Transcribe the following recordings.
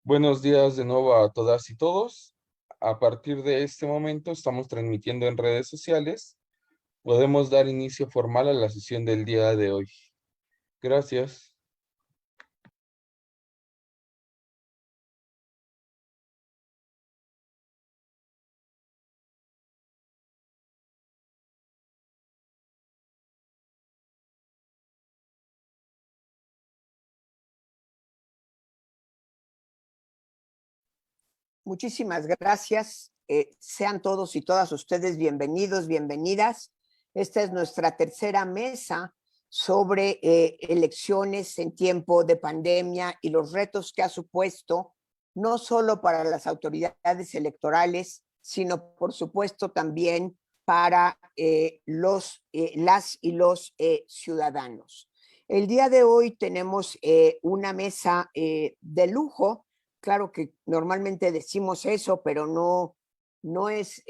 Buenos días de nuevo a todas y todos. A partir de este momento estamos transmitiendo en redes sociales. Podemos dar inicio formal a la sesión del día de hoy. Gracias. Muchísimas gracias. Sean todos y todas ustedes bienvenidos, bienvenidas. Esta es nuestra tercera mesa sobre elecciones en tiempo de pandemia y los retos que ha supuesto, no solo para las autoridades electorales, sino por supuesto también para las y los ciudadanos. El día de hoy tenemos una mesa de lujo. Claro que normalmente decimos eso, pero no es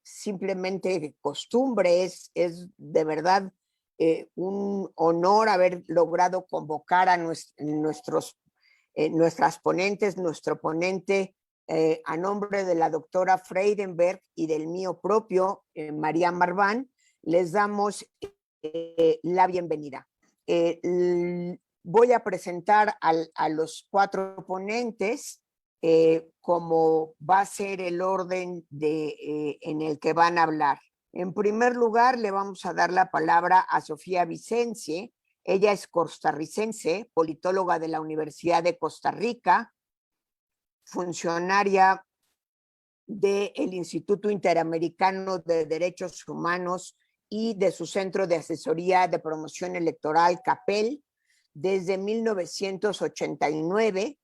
simplemente costumbre, es de verdad un honor haber logrado convocar a nuestras ponentes, nuestro ponente, a nombre de la doctora Freidenberg y del mío propio, María Marván, les damos la bienvenida. Voy a presentar a los cuatro ponentes como va a ser el orden en el que van a hablar. En primer lugar, le vamos a dar la palabra a Sofía Vicencie. Ella es costarricense, politóloga de la Universidad de Costa Rica, funcionaria del Instituto Interamericano de Derechos Humanos y de su Centro de Asesoría de Promoción Electoral, CAPEL, desde 1989.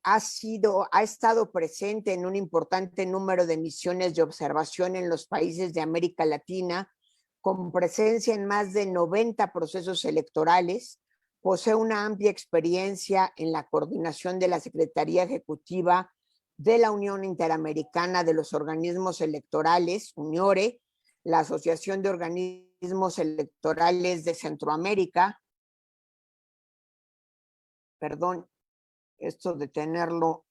Ha estado presente en un importante número de misiones de observación en los países de América Latina, con presencia en más de 90 procesos electorales. Posee una amplia experiencia en la coordinación de la Secretaría Ejecutiva de la Unión Interamericana de los Organismos Electorales, UNIORE, la Asociación de Organismos Electorales de Centroamérica. Perdón, esto de tenerlo.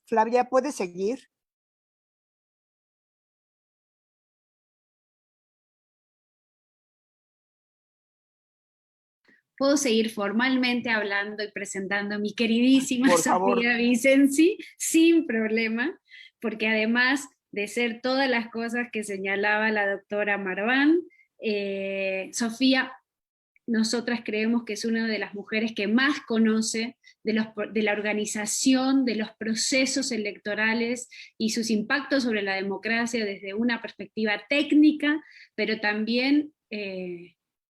Flavia, ¿puedes seguir? Puedo seguir formalmente hablando y presentando a mi queridísima Por favor. Sofía Vicencie sin problema, porque además de ser todas las cosas que señalaba la doctora Marván, Sofía, nosotras creemos que es una de las mujeres que más conoce de la organización, de los procesos electorales y sus impactos sobre la democracia desde una perspectiva técnica, pero también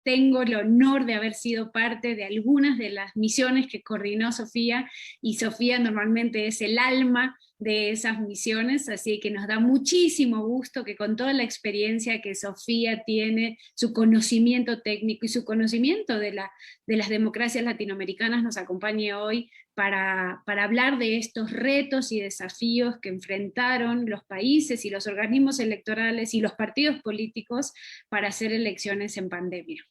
tengo el honor de haber sido parte de algunas de las misiones que coordinó Sofía, y Sofía normalmente es el alma de esas misiones, así que nos da muchísimo gusto que con toda la experiencia que Sofía tiene, su conocimiento técnico y su conocimiento de las democracias latinoamericanas, nos acompañe hoy para hablar de estos retos y desafíos que enfrentaron los países y los organismos electorales y los partidos políticos para hacer elecciones en pandemia.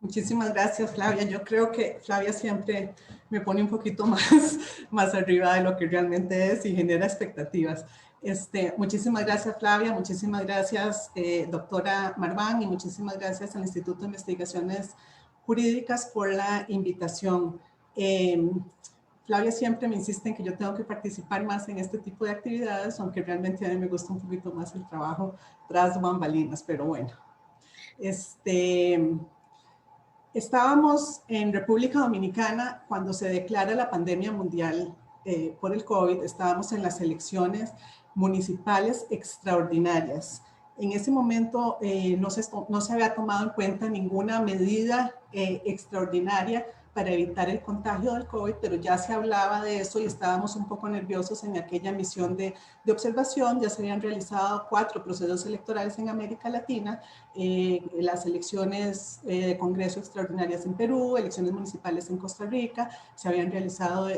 Muchísimas gracias, Flavia. Yo creo que Flavia siempre me pone un poquito más arriba de lo que realmente es y genera expectativas. Muchísimas gracias, Flavia. Muchísimas gracias, doctora Marván, y muchísimas gracias al Instituto de Investigaciones Jurídicas por la invitación. Flavia siempre me insiste en que yo tengo que participar más en este tipo de actividades, aunque realmente a mí me gusta un poquito más el trabajo tras bambalinas, pero bueno. Estábamos en República Dominicana cuando se declara la pandemia mundial por el COVID. Estábamos en las elecciones municipales extraordinarias En ese momento no se había tomado en cuenta ninguna medida extraordinaria para evitar el contagio del COVID, pero ya se hablaba de eso y estábamos un poco nerviosos en aquella misión de observación. Ya se habían realizado 4 procesos electorales en América Latina, las elecciones de Congreso extraordinarias en Perú, elecciones municipales en Costa Rica, se habían realizado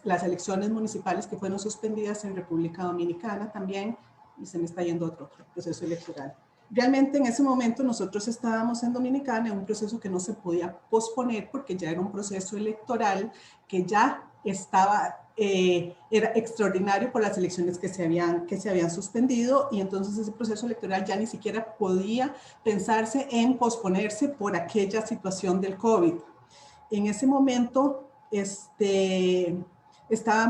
las elecciones municipales que fueron suspendidas en República Dominicana también, y se me está yendo otro proceso electoral. Realmente en ese momento nosotros estábamos en Dominicana en un proceso que no se podía posponer porque ya era un proceso electoral que ya estaba, era extraordinario por las elecciones que se habían suspendido, y entonces ese proceso electoral ya ni siquiera podía pensarse en posponerse por aquella situación del COVID. En ese momento estaban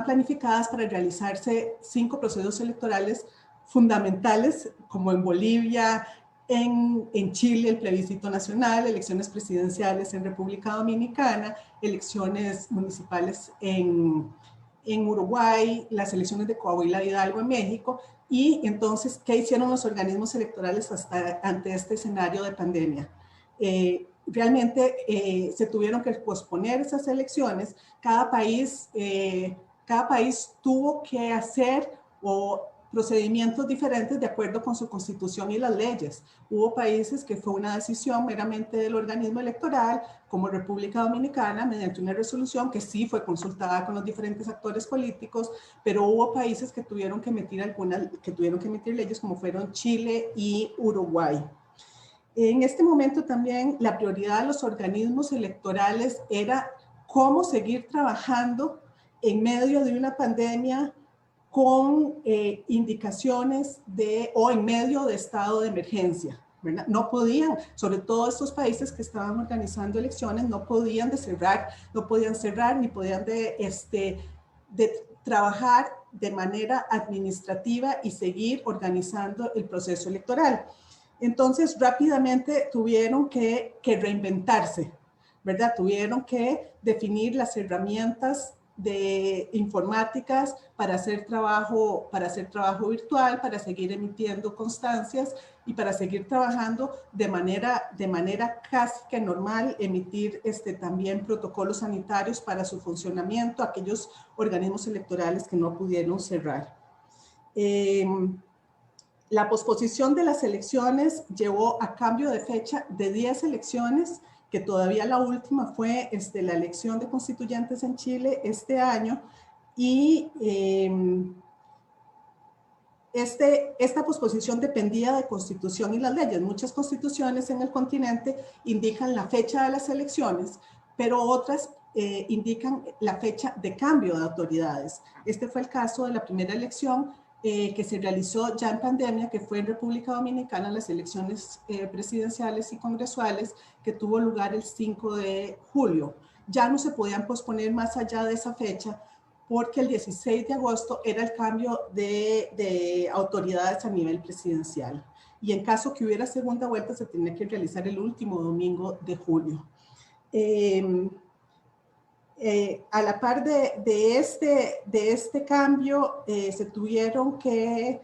planificadas para realizarse 5 procesos electorales fundamentales, como en Bolivia, en Chile el plebiscito nacional, elecciones presidenciales en República Dominicana, elecciones municipales en Uruguay, las elecciones de Coahuila y Hidalgo en México. Y entonces, ¿qué hicieron los organismos electorales ante este escenario de pandemia? Realmente se tuvieron que posponer esas elecciones. Cada país tuvo que hacer procedimientos diferentes de acuerdo con su constitución y las leyes. Hubo países que fue una decisión meramente del organismo electoral, como República Dominicana, mediante una resolución que sí fue consultada con los diferentes actores políticos, pero hubo países que tuvieron que emitir leyes, como fueron Chile y Uruguay. En este momento también la prioridad de los organismos electorales era cómo seguir trabajando en medio de una pandemia con indicaciones o en medio de estado de emergencia, ¿verdad? No podían, sobre todo estos países que estaban organizando elecciones, no podían cerrar ni podían trabajar de manera administrativa y seguir organizando el proceso electoral. Entonces, rápidamente tuvieron que reinventarse, ¿verdad? Tuvieron que definir las herramientas de informáticas para hacer trabajo virtual, para seguir emitiendo constancias y para seguir trabajando de manera casi que normal, emitir también protocolos sanitarios para su funcionamiento, aquellos organismos electorales que no pudieron cerrar. La posposición de las elecciones llevó a cambio de fecha de 10 elecciones, que todavía la última fue la elección de constituyentes en Chile este año, y esta posposición dependía de constitución y las leyes. Muchas constituciones en el continente indican la fecha de las elecciones, pero otras indican la fecha de cambio de autoridades. Este fue el caso de la primera elección que se realizó ya en pandemia, que fue en República Dominicana, las elecciones presidenciales y congresuales, que tuvo lugar el 5 de julio. Ya no se podían posponer más allá de esa fecha, porque el 16 de agosto era el cambio de autoridades a nivel presidencial. Y en caso que hubiera segunda vuelta, se tenía que realizar el último domingo de julio. A la par de este cambio, se tuvieron que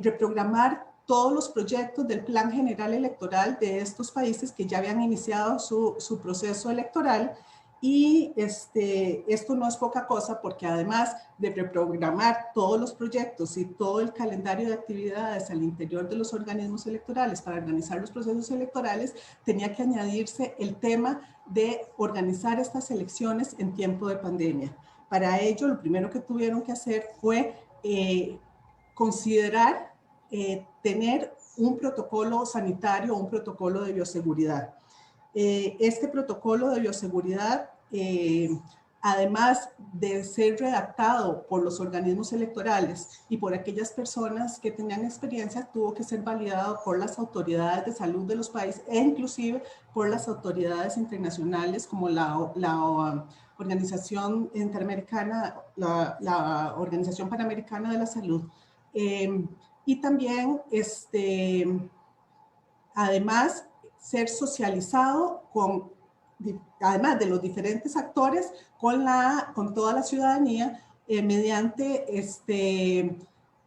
reprogramar todos los proyectos del Plan General Electoral de estos países que ya habían iniciado su proceso electoral. Y esto no es poca cosa, porque además de reprogramar todos los proyectos y todo el calendario de actividades al interior de los organismos electorales para organizar los procesos electorales, tenía que añadirse el tema de organizar estas elecciones en tiempo de pandemia. Para ello, lo primero que tuvieron que hacer fue considerar tener un protocolo sanitario, un protocolo de bioseguridad. Este protocolo de bioseguridad, además de ser redactado por los organismos electorales y por aquellas personas que tenían experiencia, tuvo que ser validado por las autoridades de salud de los países e inclusive por las autoridades internacionales, como la Organización Interamericana, la Organización Panamericana de la Salud. Y también, además, ser socializado además de los diferentes actores, con toda la ciudadanía, mediante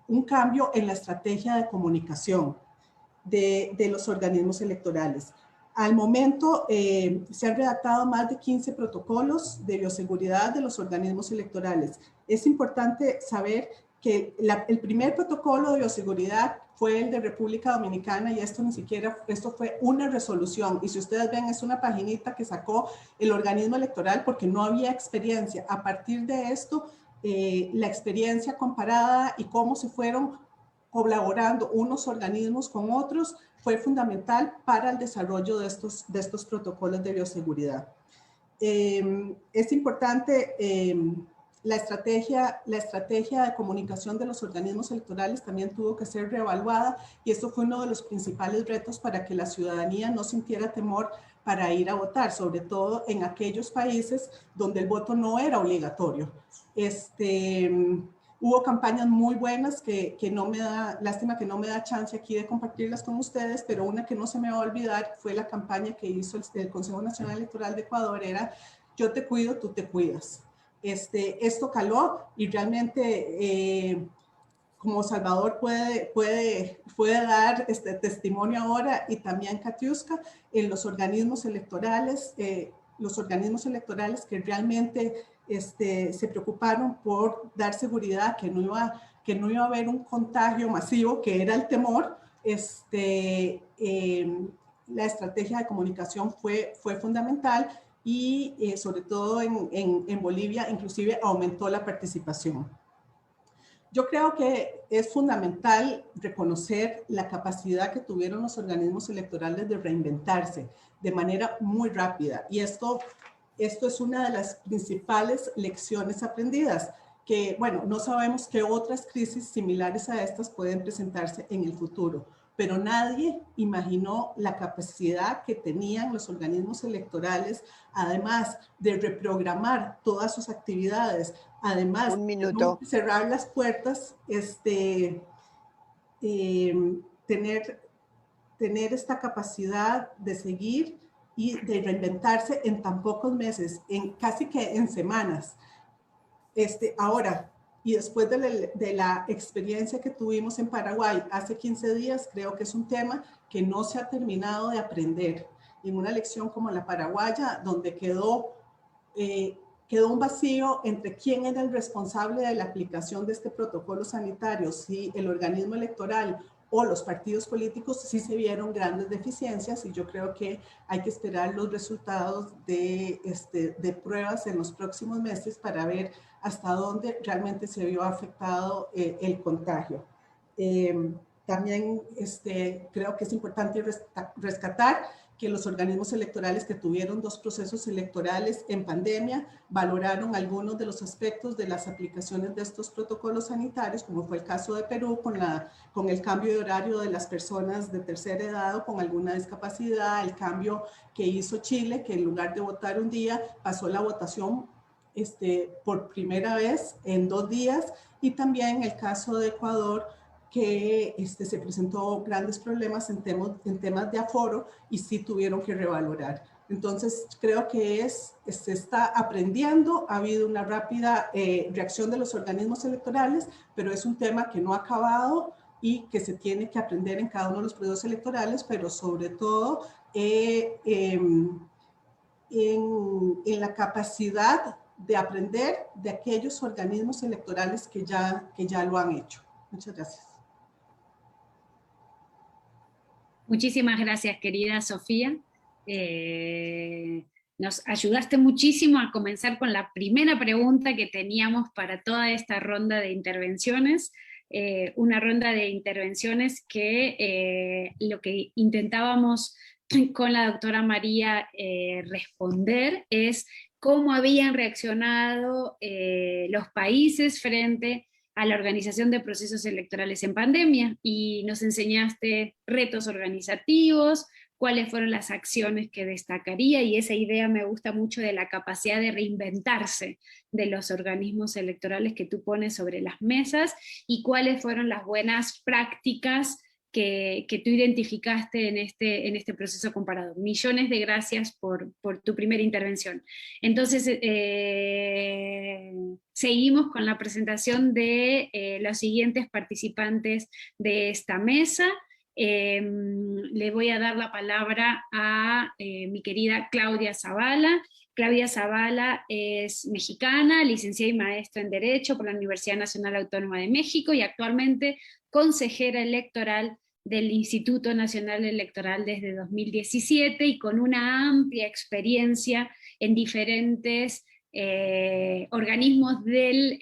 un cambio en la estrategia de comunicación de los organismos electorales. Al momento se han redactado más de 15 protocolos de bioseguridad de los organismos electorales. Es importante saber que el primer protocolo de bioseguridad fue el de República Dominicana y esto fue una resolución. Y si ustedes ven, es una paginita que sacó el organismo electoral porque no había experiencia. A partir de esto, la experiencia comparada y cómo se fueron colaborando unos organismos con otros fue fundamental para el desarrollo de estos protocolos de bioseguridad. Es importante la estrategia de comunicación de los organismos electorales también tuvo que ser reevaluada y esto fue uno de los principales retos para que la ciudadanía no sintiera temor para ir a votar, sobre todo en aquellos países donde el voto no era obligatorio. Hubo campañas muy buenas que lástima que no me da chance aquí de compartirlas con ustedes, pero una que no se me va a olvidar fue la campaña que hizo el Consejo Nacional Electoral de Ecuador, era yo te cuido, tú te cuidas. Esto caló y realmente como Salvador puede dar testimonio ahora y también Katiuska en los organismos electorales que realmente se preocuparon por dar seguridad, que no iba a haber un contagio masivo, que era el temor. La estrategia de comunicación fue fundamental y sobre todo en Bolivia inclusive aumentó la participación. Yo creo que es fundamental reconocer la capacidad que tuvieron los organismos electorales de reinventarse de manera muy rápida. Y esto es una de las principales lecciones aprendidas, que, bueno, no sabemos qué otras crisis similares a estas pueden presentarse en el futuro, pero nadie imaginó la capacidad que tenían los organismos electorales, además de reprogramar todas sus actividades, además de cerrar las puertas, tener esta capacidad de seguir y de reinventarse en tan pocos meses, casi que en semanas. Ahora, y después de la experiencia que tuvimos en Paraguay hace 15 días, creo que es un tema que no se ha terminado de aprender. En una elección como la paraguaya, donde quedó un vacío entre quién era el responsable de la aplicación de este protocolo sanitario, si el organismo electoral o los partidos políticos, sí se vieron grandes deficiencias y yo creo que hay que esperar los resultados de pruebas en los próximos meses para ver hasta dónde realmente se vio afectado el contagio. También creo que es importante rescatar que los organismos electorales que tuvieron 2 procesos electorales en pandemia valoraron algunos de los aspectos de las aplicaciones de estos protocolos sanitarios, como fue el caso de Perú con el cambio de horario de las personas de tercera edad o con alguna discapacidad, el cambio que hizo Chile, que en lugar de votar un día, pasó la votación por primera vez en 2 días, y también el caso de Ecuador, que se presentó grandes problemas en temas de aforo y sí tuvieron que revalorar. Entonces, creo que se está aprendiendo, ha habido una rápida reacción de los organismos electorales, pero es un tema que no ha acabado y que se tiene que aprender en cada uno de los procesos electorales, pero sobre todo en la capacidad de aprender de aquellos organismos electorales que ya lo han hecho. Muchas gracias. Muchísimas gracias, querida Sofía. Nos ayudaste muchísimo a comenzar con la primera pregunta que teníamos para toda esta ronda de intervenciones. Una ronda de intervenciones que lo que intentábamos con la doctora María responder es cómo habían reaccionado los países frente a la organización de procesos electorales en pandemia, y nos enseñaste retos organizativos, cuáles fueron las acciones que destacaría, y esa idea me gusta mucho de la capacidad de reinventarse de los organismos electorales que tú pones sobre las mesas, y cuáles fueron las buenas prácticas que tú identificaste en este proceso comparado. Millones de gracias por tu primera intervención. Entonces, seguimos con la presentación de los siguientes participantes de esta mesa. Le voy a dar la palabra a mi querida Claudia Zavala. Claudia Zavala es mexicana, licenciada y maestra en Derecho por la Universidad Nacional Autónoma de México y actualmente consejera electoral del Instituto Nacional Electoral desde 2017 y con una amplia experiencia en diferentes organismos del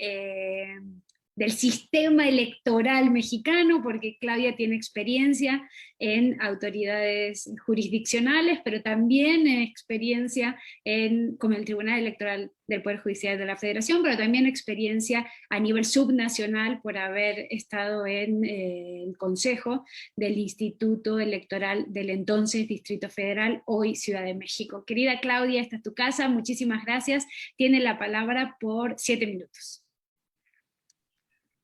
sistema electoral mexicano, porque Claudia tiene experiencia en autoridades jurisdiccionales, pero también experiencia como el Tribunal Electoral del Poder Judicial de la Federación, pero también experiencia a nivel subnacional por haber estado en el Consejo del Instituto Electoral del entonces Distrito Federal, hoy Ciudad de México. Querida Claudia, esta es tu casa, muchísimas gracias. Tiene la palabra por 7 minutos.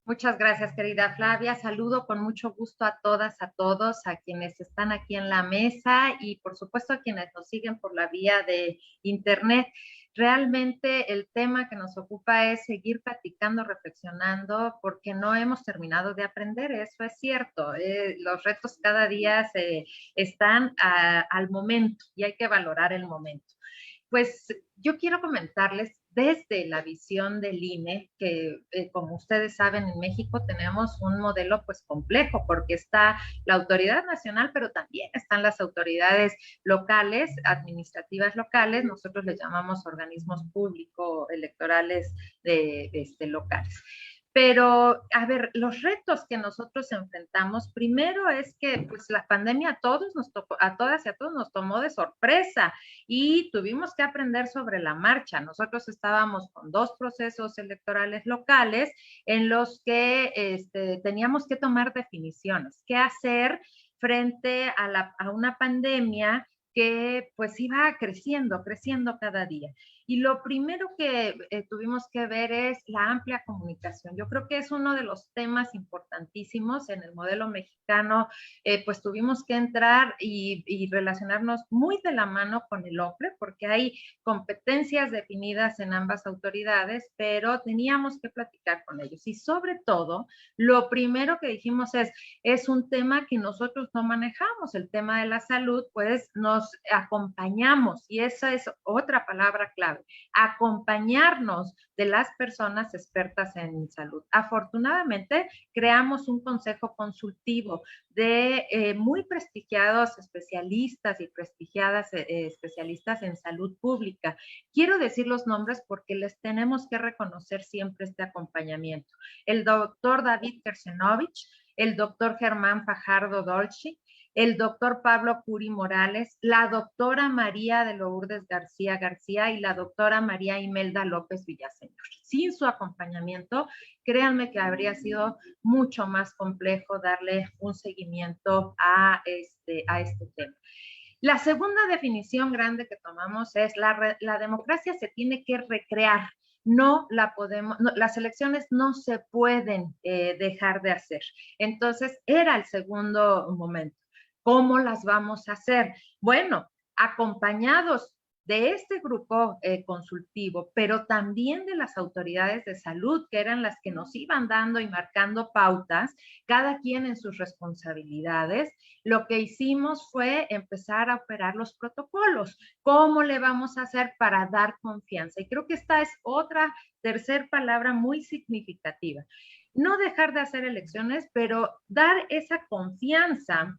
Muchas gracias, querida Flavia. Saludo con mucho gusto a todas, a todos, a quienes están aquí en la mesa y por supuesto a quienes nos siguen por la vía de internet. Realmente el tema que nos ocupa es seguir platicando, reflexionando, porque no hemos terminado de aprender, eso es cierto. Los retos cada día están al momento y hay que valorar el momento. Pues yo quiero comentarles desde la visión del INE, que como ustedes saben en México tenemos un modelo pues complejo porque está la autoridad nacional, pero también están las autoridades locales, administrativas locales, nosotros les llamamos organismos públicos electorales locales. Pero, a ver, los retos que nosotros enfrentamos, primero es que pues la pandemia a todas y a todos nos tomó de sorpresa y tuvimos que aprender sobre la marcha. Nosotros estábamos con 2 procesos electorales locales en los que teníamos que tomar definiciones, qué hacer frente a una pandemia que pues iba creciendo cada día. Y lo primero que tuvimos que ver es la amplia comunicación. Yo creo que es uno de los temas importantísimos en el modelo mexicano, pues tuvimos que entrar y relacionarnos muy de la mano con el OCRE, porque hay competencias definidas en ambas autoridades, pero teníamos que platicar con ellos. Y sobre todo, lo primero que dijimos es un tema que nosotros no manejamos, el tema de la salud, pues nos acompañamos, y esa es otra palabra clave, acompañarnos de las personas expertas en salud. Afortunadamente, creamos un consejo consultivo de muy prestigiados especialistas y prestigiadas especialistas en salud pública. Quiero decir los nombres porque les tenemos que reconocer siempre este acompañamiento. El doctor David Kersenovich, el doctor Germán Fajardo Dolci, el doctor Pablo Curi Morales, la doctora María de Lourdes García García y la doctora María Imelda López Villaseñor. Sin su acompañamiento, créanme que habría sido mucho más complejo darle un seguimiento a este tema. La segunda definición grande que tomamos es la democracia se tiene que recrear. Las elecciones no se pueden dejar de hacer. Entonces, era el segundo momento. ¿Cómo las vamos a hacer? Bueno, acompañados de este grupo consultivo, pero también de las autoridades de salud, que eran las que nos iban dando y marcando pautas, cada quien en sus responsabilidades, lo que hicimos fue empezar a operar los protocolos. ¿Cómo le vamos a hacer para dar confianza? Y creo que esta es otra tercera palabra muy significativa. No dejar de hacer elecciones, pero dar esa confianza,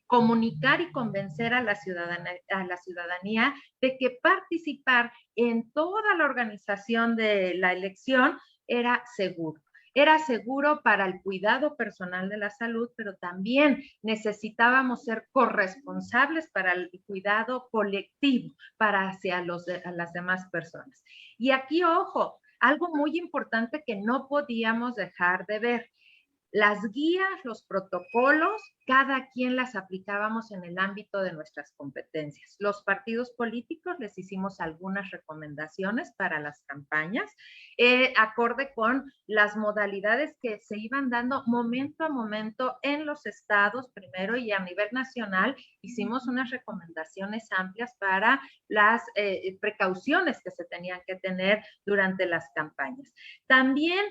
comunicar y convencer a la ciudadanía de que participar en toda la organización de la elección era seguro. Era seguro para el cuidado personal de la salud, pero también necesitábamos ser corresponsables para el cuidado colectivo hacia las demás personas. Y aquí, ojo, algo muy importante que no podíamos dejar de ver. Las guías, los protocolos, cada quien las aplicábamos en el ámbito de nuestras competencias. Los partidos políticos les hicimos algunas recomendaciones para las campañas, acorde con las modalidades que se iban dando momento a momento en los estados primero, y a nivel nacional hicimos unas recomendaciones amplias para las precauciones que se tenían que tener durante las campañas. También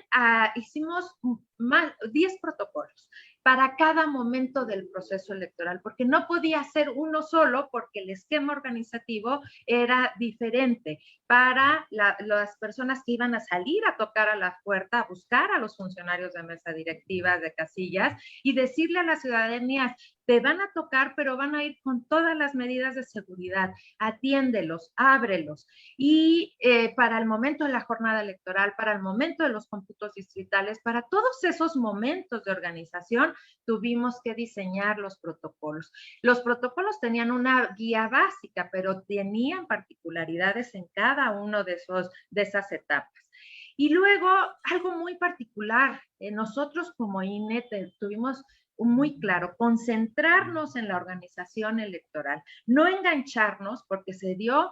hicimos 10 protocolos para cada momento del proceso electoral, porque no podía ser uno solo, porque el esquema organizativo era diferente para las personas que iban a salir a tocar a la puerta, a buscar a los funcionarios de mesa directiva, de casillas, y decirle a la ciudadanía: te van a tocar, pero van a ir con todas las medidas de seguridad, atiéndelos, ábrelos. Y para el momento de la jornada electoral, para el momento de los cómputos distritales, para todos esos momentos de organización, tuvimos que diseñar los protocolos. Los protocolos tenían una guía básica, pero tenían particularidades en cada uno de esas etapas. Y luego, algo muy particular, nosotros como INE tuvimos muy claro, concentrarnos en la organización electoral, no engancharnos, porque se dio,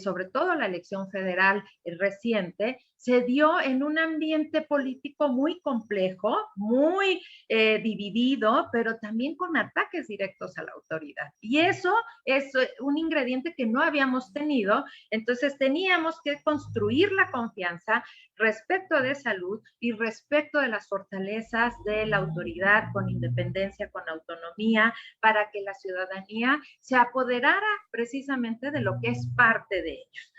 sobre todo la elección federal reciente, se dio en un ambiente político muy complejo, muy dividido, pero también con ataques directos a la autoridad. Y eso es un ingrediente que no habíamos tenido, entonces teníamos que construir la confianza respecto de salud y respecto de las fortalezas de la autoridad con independencia, con autonomía, para que la ciudadanía se apoderara precisamente de lo que es parte de ellos.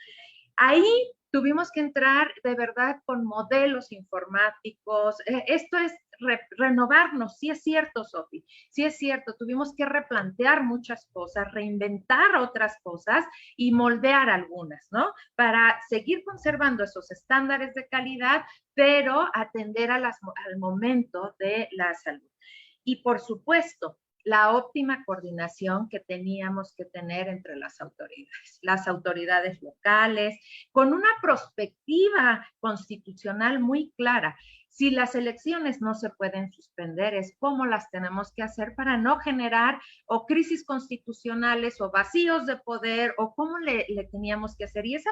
Ahí tuvimos que entrar de verdad con modelos informáticos. Esto es renovarnos. Sí es cierto, Sofi, sí es cierto. Tuvimos que replantear muchas cosas, reinventar otras cosas y moldear algunas, ¿no? Para seguir conservando esos estándares de calidad, pero atender al momento de la salud. Y por supuesto, la óptima coordinación que teníamos que tener entre las autoridades locales, con una perspectiva constitucional muy clara. Si las elecciones no se pueden suspender, es cómo las tenemos que hacer para no generar o crisis constitucionales o vacíos de poder, o cómo le teníamos que hacer. Y esa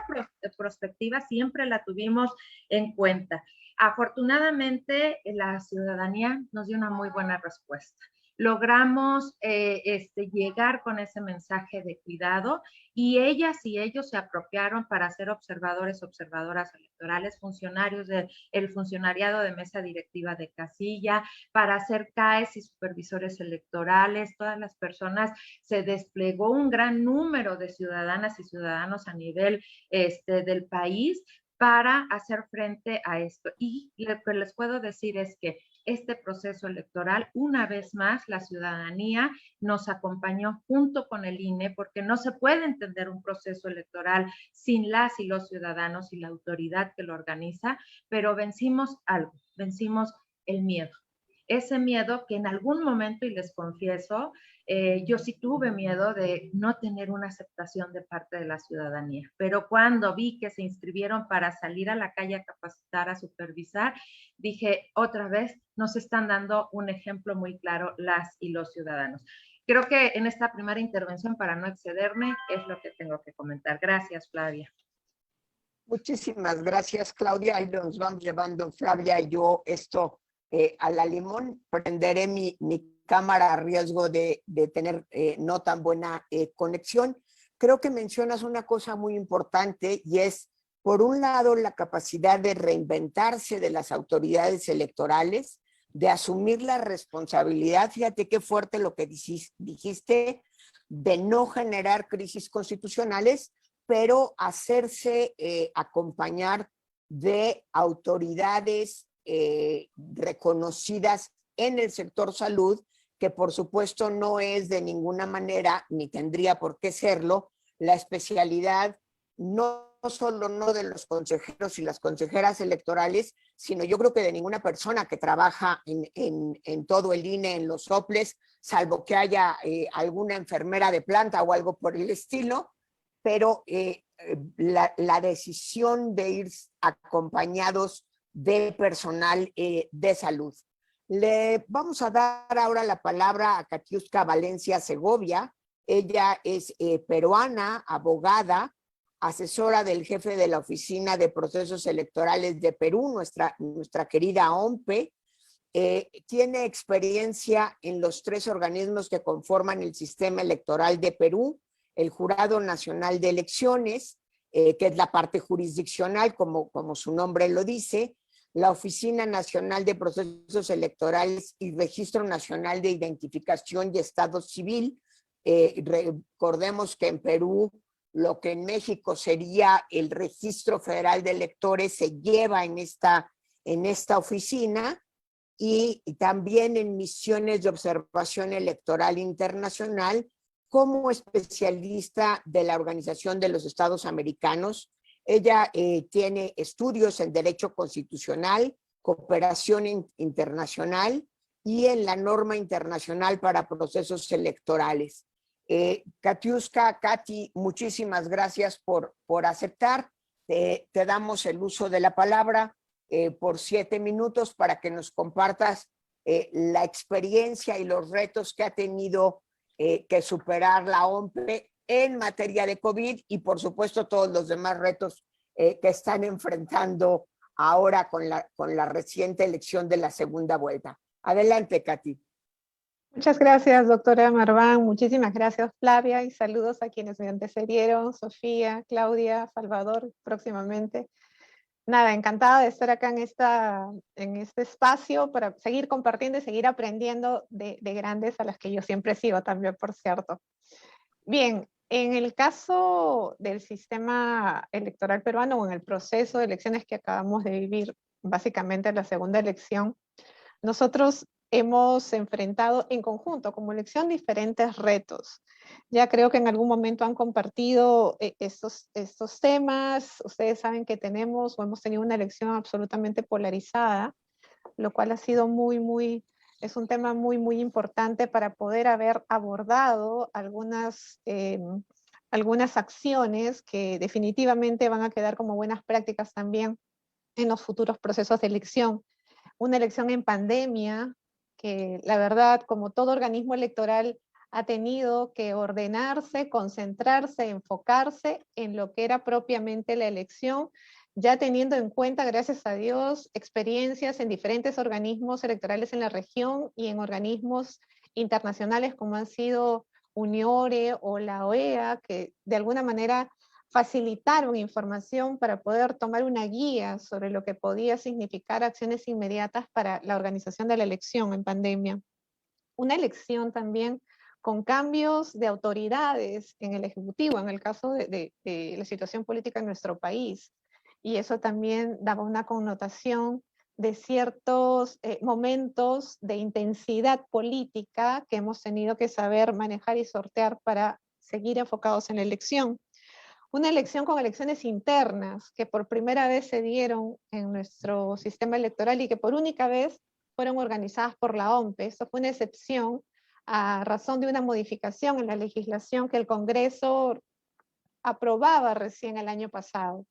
perspectiva siempre la tuvimos en cuenta. Afortunadamente, la ciudadanía nos dio una muy buena respuesta. Logramos llegar con ese mensaje de cuidado, y ellas y ellos se apropiaron para ser observadores, observadoras electorales, funcionarios del funcionariado de mesa directiva de casilla, para ser CAEs y supervisores electorales. Todas las personas, se desplegó un gran número de ciudadanas y ciudadanos a nivel del país para hacer frente a esto. Y lo que les puedo decir es que este proceso electoral, una vez más, la ciudadanía nos acompañó junto con el INE, porque no se puede entender un proceso electoral sin las y los ciudadanos y la autoridad que lo organiza, pero vencimos algo, vencimos el miedo. Ese miedo que en algún momento, y les confieso, yo sí tuve miedo de no tener una aceptación de parte de la ciudadanía, pero cuando vi que se inscribieron para salir a la calle a capacitar, a supervisar, dije, otra vez nos están dando un ejemplo muy claro las y los ciudadanos. Creo que en esta primera intervención, para no excederme, es lo que tengo que comentar. Gracias, Flavia. Muchísimas gracias, Claudia. Ahí nos vamos llevando, Flavia y yo, esto a la limón. Prenderé mi cámara a riesgo de tener no tan buena conexión. Creo que mencionas una cosa muy importante, y es, por un lado, la capacidad de reinventarse de las autoridades electorales, de asumir la responsabilidad. Fíjate qué fuerte lo que dijiste, de no generar crisis constitucionales, pero hacerse acompañar de autoridades reconocidas en el sector salud, que por supuesto no es de ninguna manera, ni tendría por qué serlo, la especialidad no solo no de los consejeros y las consejeras electorales, sino yo creo que de ninguna persona que trabaja en todo el INE, en los soples, salvo que haya alguna enfermera de planta o algo por el estilo, pero la decisión de ir acompañados de personal de salud. Le vamos a dar ahora la palabra a Katiuska Valencia Segovia. Ella es peruana, abogada, asesora del jefe de la Oficina de Procesos Electorales de Perú, nuestra querida OMPE. Tiene experiencia en los 3 organismos que conforman el sistema electoral de Perú: el Jurado Nacional de Elecciones, que es la parte jurisdiccional, como su nombre lo dice, la Oficina Nacional de Procesos Electorales y Registro Nacional de Identificación y Estado Civil. Recordemos que en Perú, lo que en México sería el Registro Federal de Electores se lleva en esta oficina, y también en misiones de observación electoral internacional como especialista de la Organización de los Estados Americanos. Ella tiene estudios en Derecho Constitucional, Cooperación Internacional y en la Norma Internacional para Procesos Electorales. Katiuska, Katy, muchísimas gracias por aceptar. Te damos el uso de la palabra por 7 minutos para que nos compartas la experiencia y los retos que ha tenido que superar la OMPE en materia de COVID y por supuesto todos los demás retos que están enfrentando ahora con la reciente elección de la segunda vuelta. Adelante, Katy. Muchas gracias, doctora Marván. Muchísimas gracias, Flavia, y saludos a quienes me antecedieron, Sofía, Claudia, Salvador, próximamente. Nada, encantada de estar acá en este espacio para seguir compartiendo y seguir aprendiendo de grandes a las que yo siempre sigo también, por cierto. Bien, en el caso del sistema electoral peruano o en el proceso de elecciones que acabamos de vivir, básicamente la segunda elección, nosotros hemos enfrentado en conjunto como elección diferentes retos. Ya creo que en algún momento han compartido estos temas. Ustedes saben que tenemos o hemos tenido una elección absolutamente polarizada, lo cual ha sido es un tema muy importante para poder haber abordado algunas acciones que definitivamente van a quedar como buenas prácticas también en los futuros procesos de elección. Una elección en pandemia, que la verdad, como todo organismo electoral, ha tenido que ordenarse, concentrarse, enfocarse en lo que era propiamente la elección, ya teniendo en cuenta, gracias a Dios, experiencias en diferentes organismos electorales en la región y en organismos internacionales como han sido UNIORE o la OEA, que de alguna manera facilitaron información para poder tomar una guía sobre lo que podía significar acciones inmediatas para la organización de la elección en pandemia. Una elección también con cambios de autoridades en el Ejecutivo, en el caso de la situación política en nuestro país. Y eso también daba una connotación de ciertos momentos de intensidad política que hemos tenido que saber manejar y sortear para seguir enfocados en la elección. Una elección con elecciones internas que por primera vez se dieron en nuestro sistema electoral y que por única vez fueron organizadas por la OMPE. Esto fue una excepción a razón de una modificación en la legislación que el Congreso aprobaba recién el año pasado.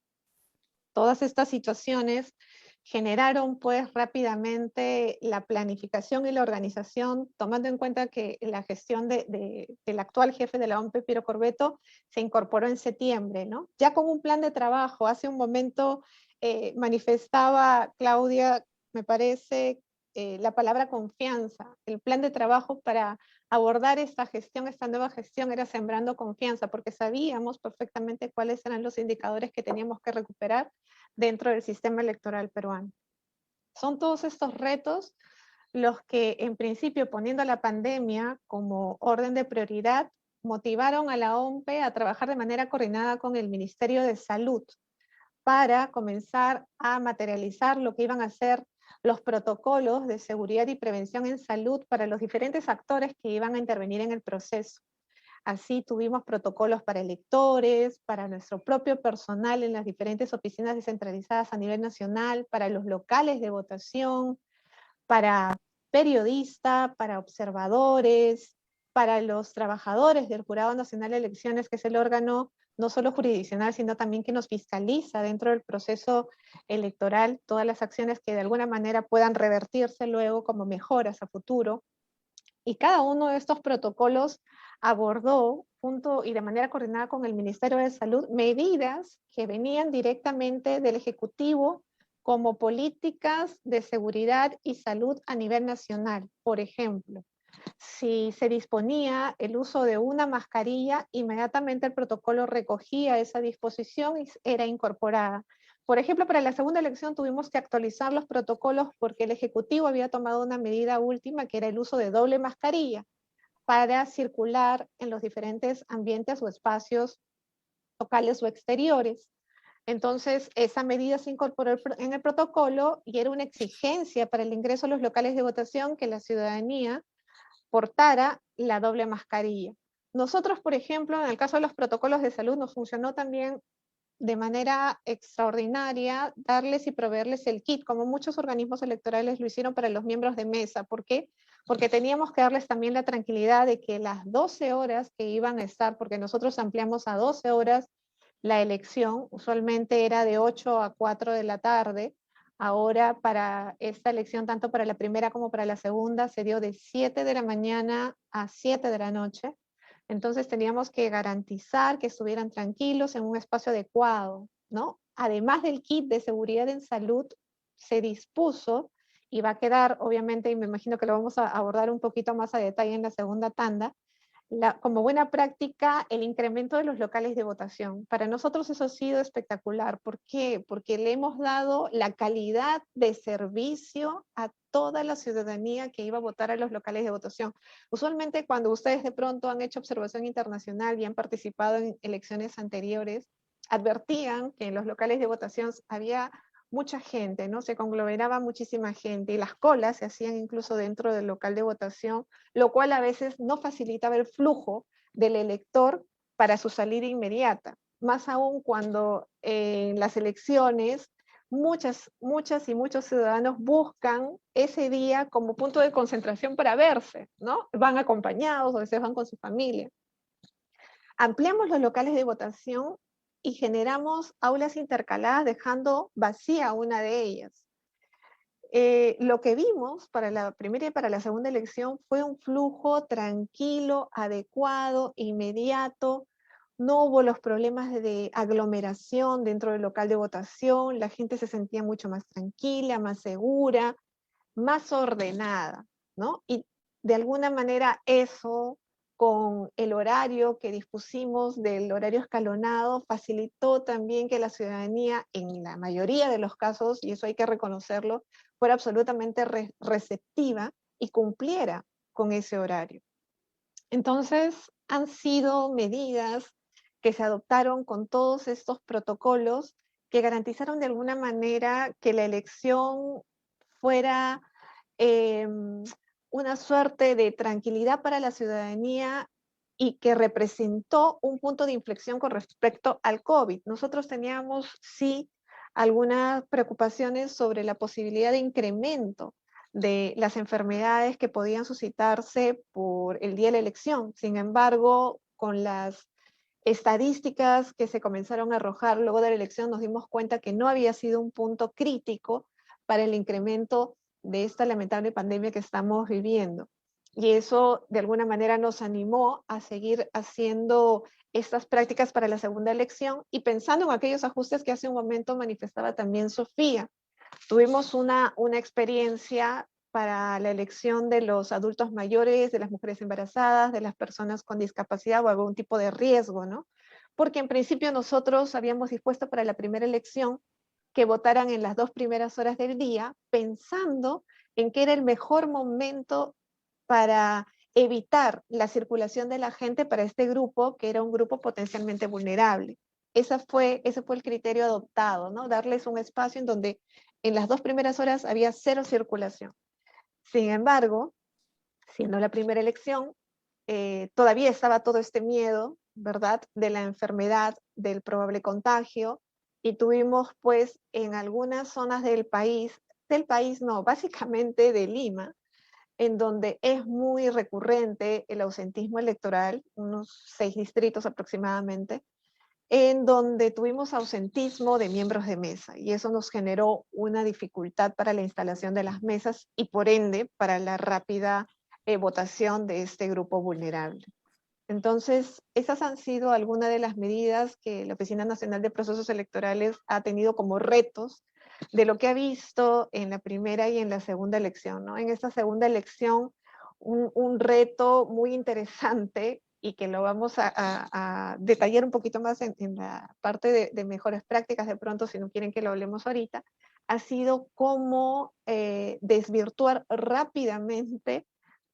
Todas estas situaciones generaron pues rápidamente la planificación y la organización, tomando en cuenta que la gestión del actual jefe de la OMPE, Piero Corvetto, se incorporó en septiembre, ¿no? Ya con un plan de trabajo. Hace un momento manifestaba Claudia, me parece, la palabra confianza. El plan de trabajo para abordar esta nueva gestión era sembrando confianza, porque sabíamos perfectamente cuáles eran los indicadores que teníamos que recuperar dentro del sistema electoral peruano. Son todos estos retos los que, en principio, poniendo la pandemia como orden de prioridad, motivaron a la OMPE a trabajar de manera coordinada con el Ministerio de Salud para comenzar a materializar lo que iban a ser los protocolos de seguridad y prevención en salud para los diferentes actores que iban a intervenir en el proceso. Así tuvimos protocolos para electores, para nuestro propio personal en las diferentes oficinas descentralizadas a nivel nacional, para los locales de votación, para periodistas, para observadores, para los trabajadores del Jurado Nacional de Elecciones, que es el órgano no solo jurisdiccional, sino también que nos fiscaliza dentro del proceso electoral todas las acciones que de alguna manera puedan revertirse luego como mejoras a futuro. Y cada uno de estos protocolos abordó, junto y de manera coordinada con el Ministerio de Salud, medidas que venían directamente del Ejecutivo como políticas de seguridad y salud a nivel nacional. Por ejemplo, si se disponía el uso de una mascarilla, inmediatamente el protocolo recogía esa disposición y era incorporada. Por ejemplo, para la segunda elección tuvimos que actualizar los protocolos porque el Ejecutivo había tomado una medida última que era el uso de doble mascarilla para circular en los diferentes ambientes o espacios locales o exteriores. Entonces, esa medida se incorporó en el protocolo y era una exigencia para el ingreso a los locales de votación que la ciudadanía portara la doble mascarilla. Nosotros, por ejemplo, en el caso de los protocolos de salud, nos funcionó también de manera extraordinaria darles y proveerles el kit, como muchos organismos electorales lo hicieron para los miembros de mesa. ¿Por qué? Porque teníamos que darles también la tranquilidad de que las 12 horas que iban a estar, porque nosotros ampliamos a 12 horas la elección, usualmente era de 8 a 4 de la tarde, ahora para esta elección, tanto para la primera como para la segunda, se dio de 7 de la mañana a 7 de la noche. Entonces teníamos que garantizar que estuvieran tranquilos en un espacio adecuado, ¿no? Además del kit de seguridad en salud, se dispuso, y va a quedar, obviamente, y me imagino que lo vamos a abordar un poquito más a detalle en la segunda tanda, como buena práctica, el incremento de los locales de votación. Para nosotros eso ha sido espectacular. ¿Por qué? Porque le hemos dado la calidad de servicio a toda la ciudadanía que iba a votar a los locales de votación. Usualmente cuando ustedes de pronto han hecho observación internacional y han participado en elecciones anteriores, advertían que en los locales de votación había mucha gente, ¿no? Se conglomeraba muchísima gente y las colas se hacían incluso dentro del local de votación, lo cual a veces no facilitaba el flujo del elector para su salida inmediata. Más aún cuando en las elecciones muchas y muchos ciudadanos buscan ese día como punto de concentración para verse, ¿no? Van acompañados, a veces van con su familia. Ampliamos los locales de votación y generamos aulas intercaladas dejando vacía una de ellas. Lo que vimos para la primera y para la segunda elección fue un flujo tranquilo, adecuado, inmediato. No hubo los problemas de aglomeración dentro del local de votación. La gente se sentía mucho más tranquila, más segura, más ordenada, ¿no? Y de alguna manera eso, con el horario que dispusimos del horario escalonado, facilitó también que la ciudadanía, en la mayoría de los casos, y eso hay que reconocerlo, fuera absolutamente receptiva y cumpliera con ese horario. Entonces, han sido medidas que se adoptaron con todos estos protocolos que garantizaron de alguna manera que la elección fuera una suerte de tranquilidad para la ciudadanía y que representó un punto de inflexión con respecto al COVID. Nosotros teníamos, sí, algunas preocupaciones sobre la posibilidad de incremento de las enfermedades que podían suscitarse por el día de la elección. Sin embargo, con las estadísticas que se comenzaron a arrojar luego de la elección, nos dimos cuenta que no había sido un punto crítico para el incremento de esta lamentable pandemia que estamos viviendo. Y eso de alguna manera nos animó a seguir haciendo estas prácticas para la segunda elección y pensando en aquellos ajustes que hace un momento manifestaba también Sofía. Tuvimos una experiencia para la elección de los adultos mayores, de las mujeres embarazadas, de las personas con discapacidad o algún tipo de riesgo, ¿no? Porque en principio nosotros habíamos dispuesto para la primera elección que votaran en las 2 primeras horas del día, pensando en que era el mejor momento para evitar la circulación de la gente para este grupo, que era un grupo potencialmente vulnerable. Ese fue el criterio adoptado, ¿no? Darles un espacio en donde en las 2 primeras horas había 0 circulación. Sin embargo, siendo la primera elección, todavía estaba todo este miedo, ¿verdad?, de la enfermedad, del probable contagio, y tuvimos pues en algunas zonas del país no, básicamente de Lima, en donde es muy recurrente el ausentismo electoral, unos 6 distritos aproximadamente, en donde tuvimos ausentismo de miembros de mesa y eso nos generó una dificultad para la instalación de las mesas y por ende para la rápida votación de este grupo vulnerable. Entonces, esas han sido algunas de las medidas que la Oficina Nacional de Procesos Electorales ha tenido como retos de lo que ha visto en la primera y en la segunda elección, ¿no? En esta segunda elección, un reto muy interesante y que lo vamos a detallar un poquito más en la parte de mejores prácticas de pronto, si no quieren que lo hablemos ahorita, ha sido cómo desvirtuar rápidamente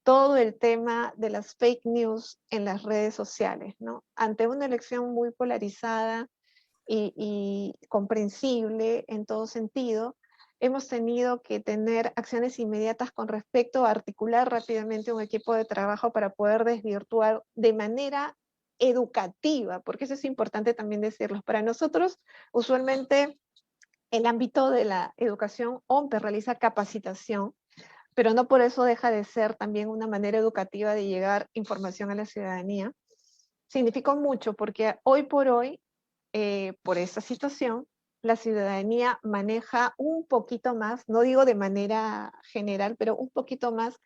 todo el tema de las fake news en las redes sociales, ¿no? Ante una elección muy polarizada y comprensible en todo sentido, hemos tenido que tener acciones inmediatas con respecto a articular rápidamente un equipo de trabajo para poder desvirtuar de manera educativa, porque eso es importante también decirlo. Para nosotros, usualmente, el ámbito de la educación, OMPE realiza capacitación, pero no por eso deja de ser también una manera educativa de llegar información a la ciudadanía. Significó mucho porque hoy por hoy, por esta situación, la ciudadanía maneja un poquito más, no digo de manera general, pero un poquito más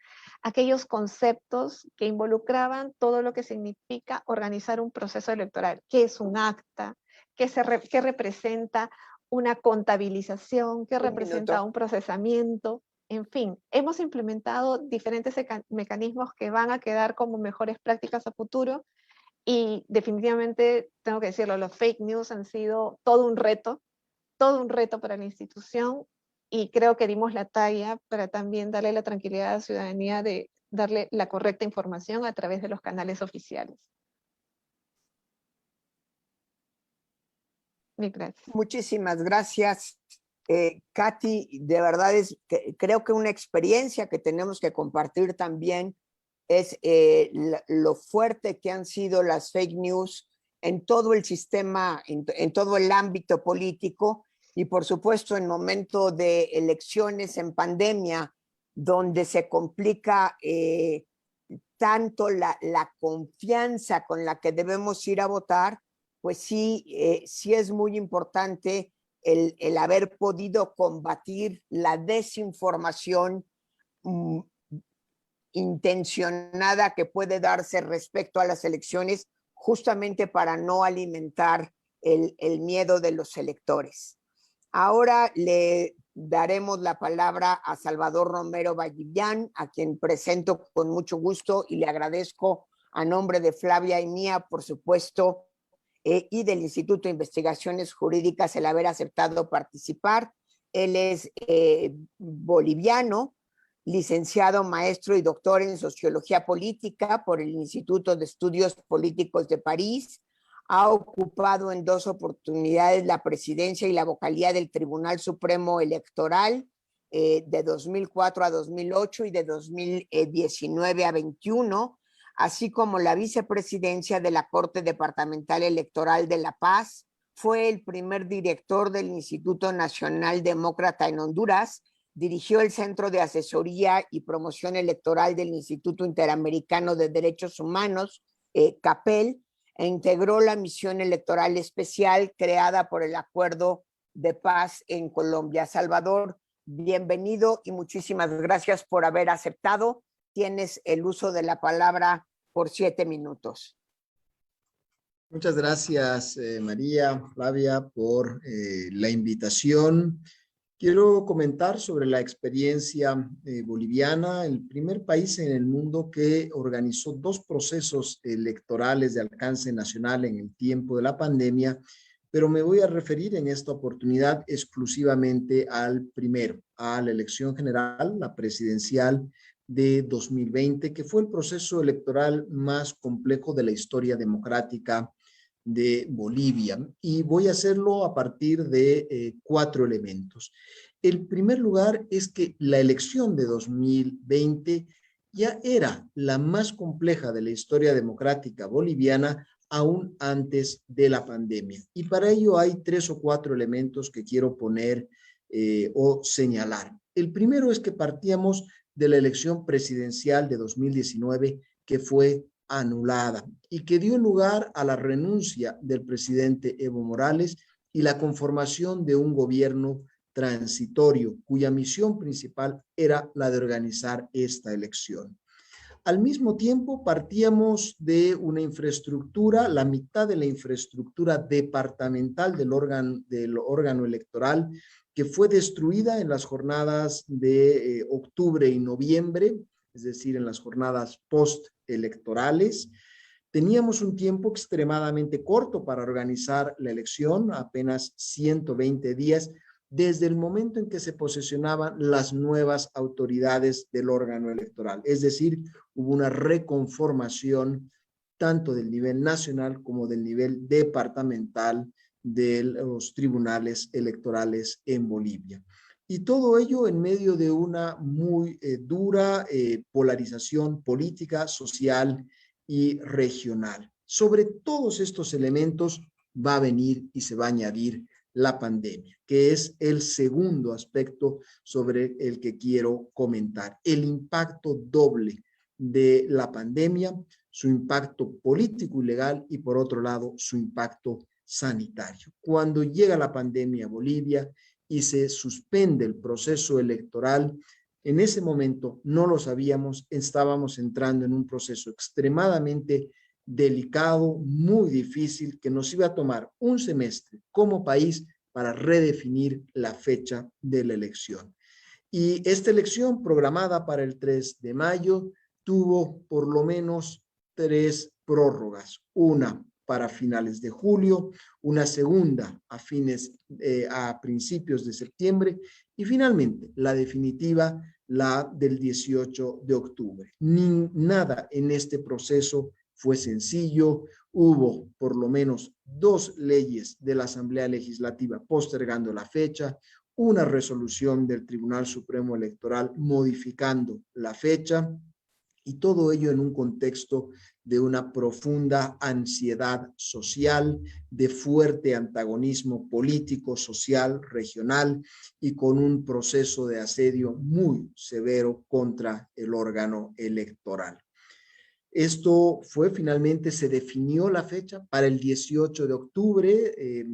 aquellos conceptos que involucraban todo lo que significa organizar un proceso electoral, qué es un acta, qué representa una contabilización, qué representa un procesamiento. En fin, hemos implementado diferentes mecanismos que van a quedar como mejores prácticas a futuro y definitivamente, tengo que decirlo, los fake news han sido todo un reto para la institución y creo que dimos la talla para también darle la tranquilidad a la ciudadanía de darle la correcta información a través de los canales oficiales. Gracias. Muchísimas gracias, Katy. De verdad creo que una experiencia que tenemos que compartir también es lo fuerte que han sido las fake news en todo el sistema, en todo el ámbito político y por supuesto en momento de elecciones en pandemia, donde se complica tanto la confianza con la que debemos ir a votar, pues sí es muy importante el haber podido combatir la desinformación intencionada que puede darse respecto a las elecciones, justamente para no alimentar el miedo de los electores. Ahora le daremos la palabra a Salvador Romero Vallillán, a quien presento con mucho gusto y le agradezco a nombre de Flavia y mía, por supuesto, y del Instituto de Investigaciones Jurídicas el haber aceptado participar. Él es boliviano, licenciado, maestro y doctor en Sociología Política por el Instituto de Estudios Políticos de París. Ha ocupado en 2 oportunidades la presidencia y la vocalía del Tribunal Supremo Electoral de 2004 a 2008 y de 2019 a 21, así como la vicepresidencia de la Corte Departamental Electoral de La Paz. Fue el primer director del Instituto Nacional Demócrata en Honduras. Dirigió el Centro de Asesoría y Promoción Electoral del Instituto Interamericano de Derechos Humanos, CAPEL, e integró la misión electoral especial creada por el Acuerdo de Paz en Colombia. Salvador, bienvenido y muchísimas gracias por haber aceptado. Tienes el uso de la palabra por 7 minutos. Muchas gracias, María, Flavia, por la invitación. Quiero comentar sobre la experiencia boliviana, el primer país en el mundo que organizó 2 procesos electorales de alcance nacional en el tiempo de la pandemia, pero me voy a referir en esta oportunidad exclusivamente al primero, a la elección general, la presidencial de 2020, que fue el proceso electoral más complejo de la historia democrática de Bolivia, y voy a hacerlo a partir de 4 elementos. El primer lugar es que la elección de 2020 ya era la más compleja de la historia democrática boliviana aún antes de la pandemia, y para ello hay 3 o 4 elementos que quiero poner o señalar. El primero es que partíamos de la elección presidencial de 2019, que fue anulada y que dio lugar a la renuncia del presidente Evo Morales y la conformación de un gobierno transitorio cuya misión principal era la de organizar esta elección. Al mismo tiempo, partíamos de una infraestructura, la mitad de la infraestructura departamental del órgano electoral, que fue destruida en las jornadas de octubre y noviembre, es decir, en las jornadas postelectorales. Teníamos un tiempo extremadamente corto para organizar la elección, apenas 120 días, desde el momento en que se posesionaban las nuevas autoridades del órgano electoral. Es decir, hubo una reconformación tanto del nivel nacional como del nivel departamental de los tribunales electorales en Bolivia. Y todo ello en medio de una muy dura polarización política, social y regional. Sobre todos estos elementos va a venir y se va a añadir la pandemia, que es el segundo aspecto sobre el que quiero comentar. El impacto doble de la pandemia, su impacto político y legal y por otro lado su impacto sanitario. Cuando llega la pandemia a Bolivia y se suspende el proceso electoral, en ese momento no lo sabíamos, estábamos entrando en un proceso extremadamente delicado, muy difícil, que nos iba a tomar un semestre como país para redefinir la fecha de la elección. Y esta elección programada para el 3 de mayo tuvo por lo menos 3 prórrogas, una para finales de julio, una segunda a principios de septiembre y finalmente la definitiva, la del 18 de octubre. Nada en este proceso fue sencillo, hubo por lo menos 2 leyes de la Asamblea Legislativa postergando la fecha, una resolución del Tribunal Supremo Electoral modificando la fecha, y todo ello en un contexto de una profunda ansiedad social, de fuerte antagonismo político, social, regional y con un proceso de asedio muy severo contra el órgano electoral. Esto fue finalmente, se definió la fecha para el 18 de octubre,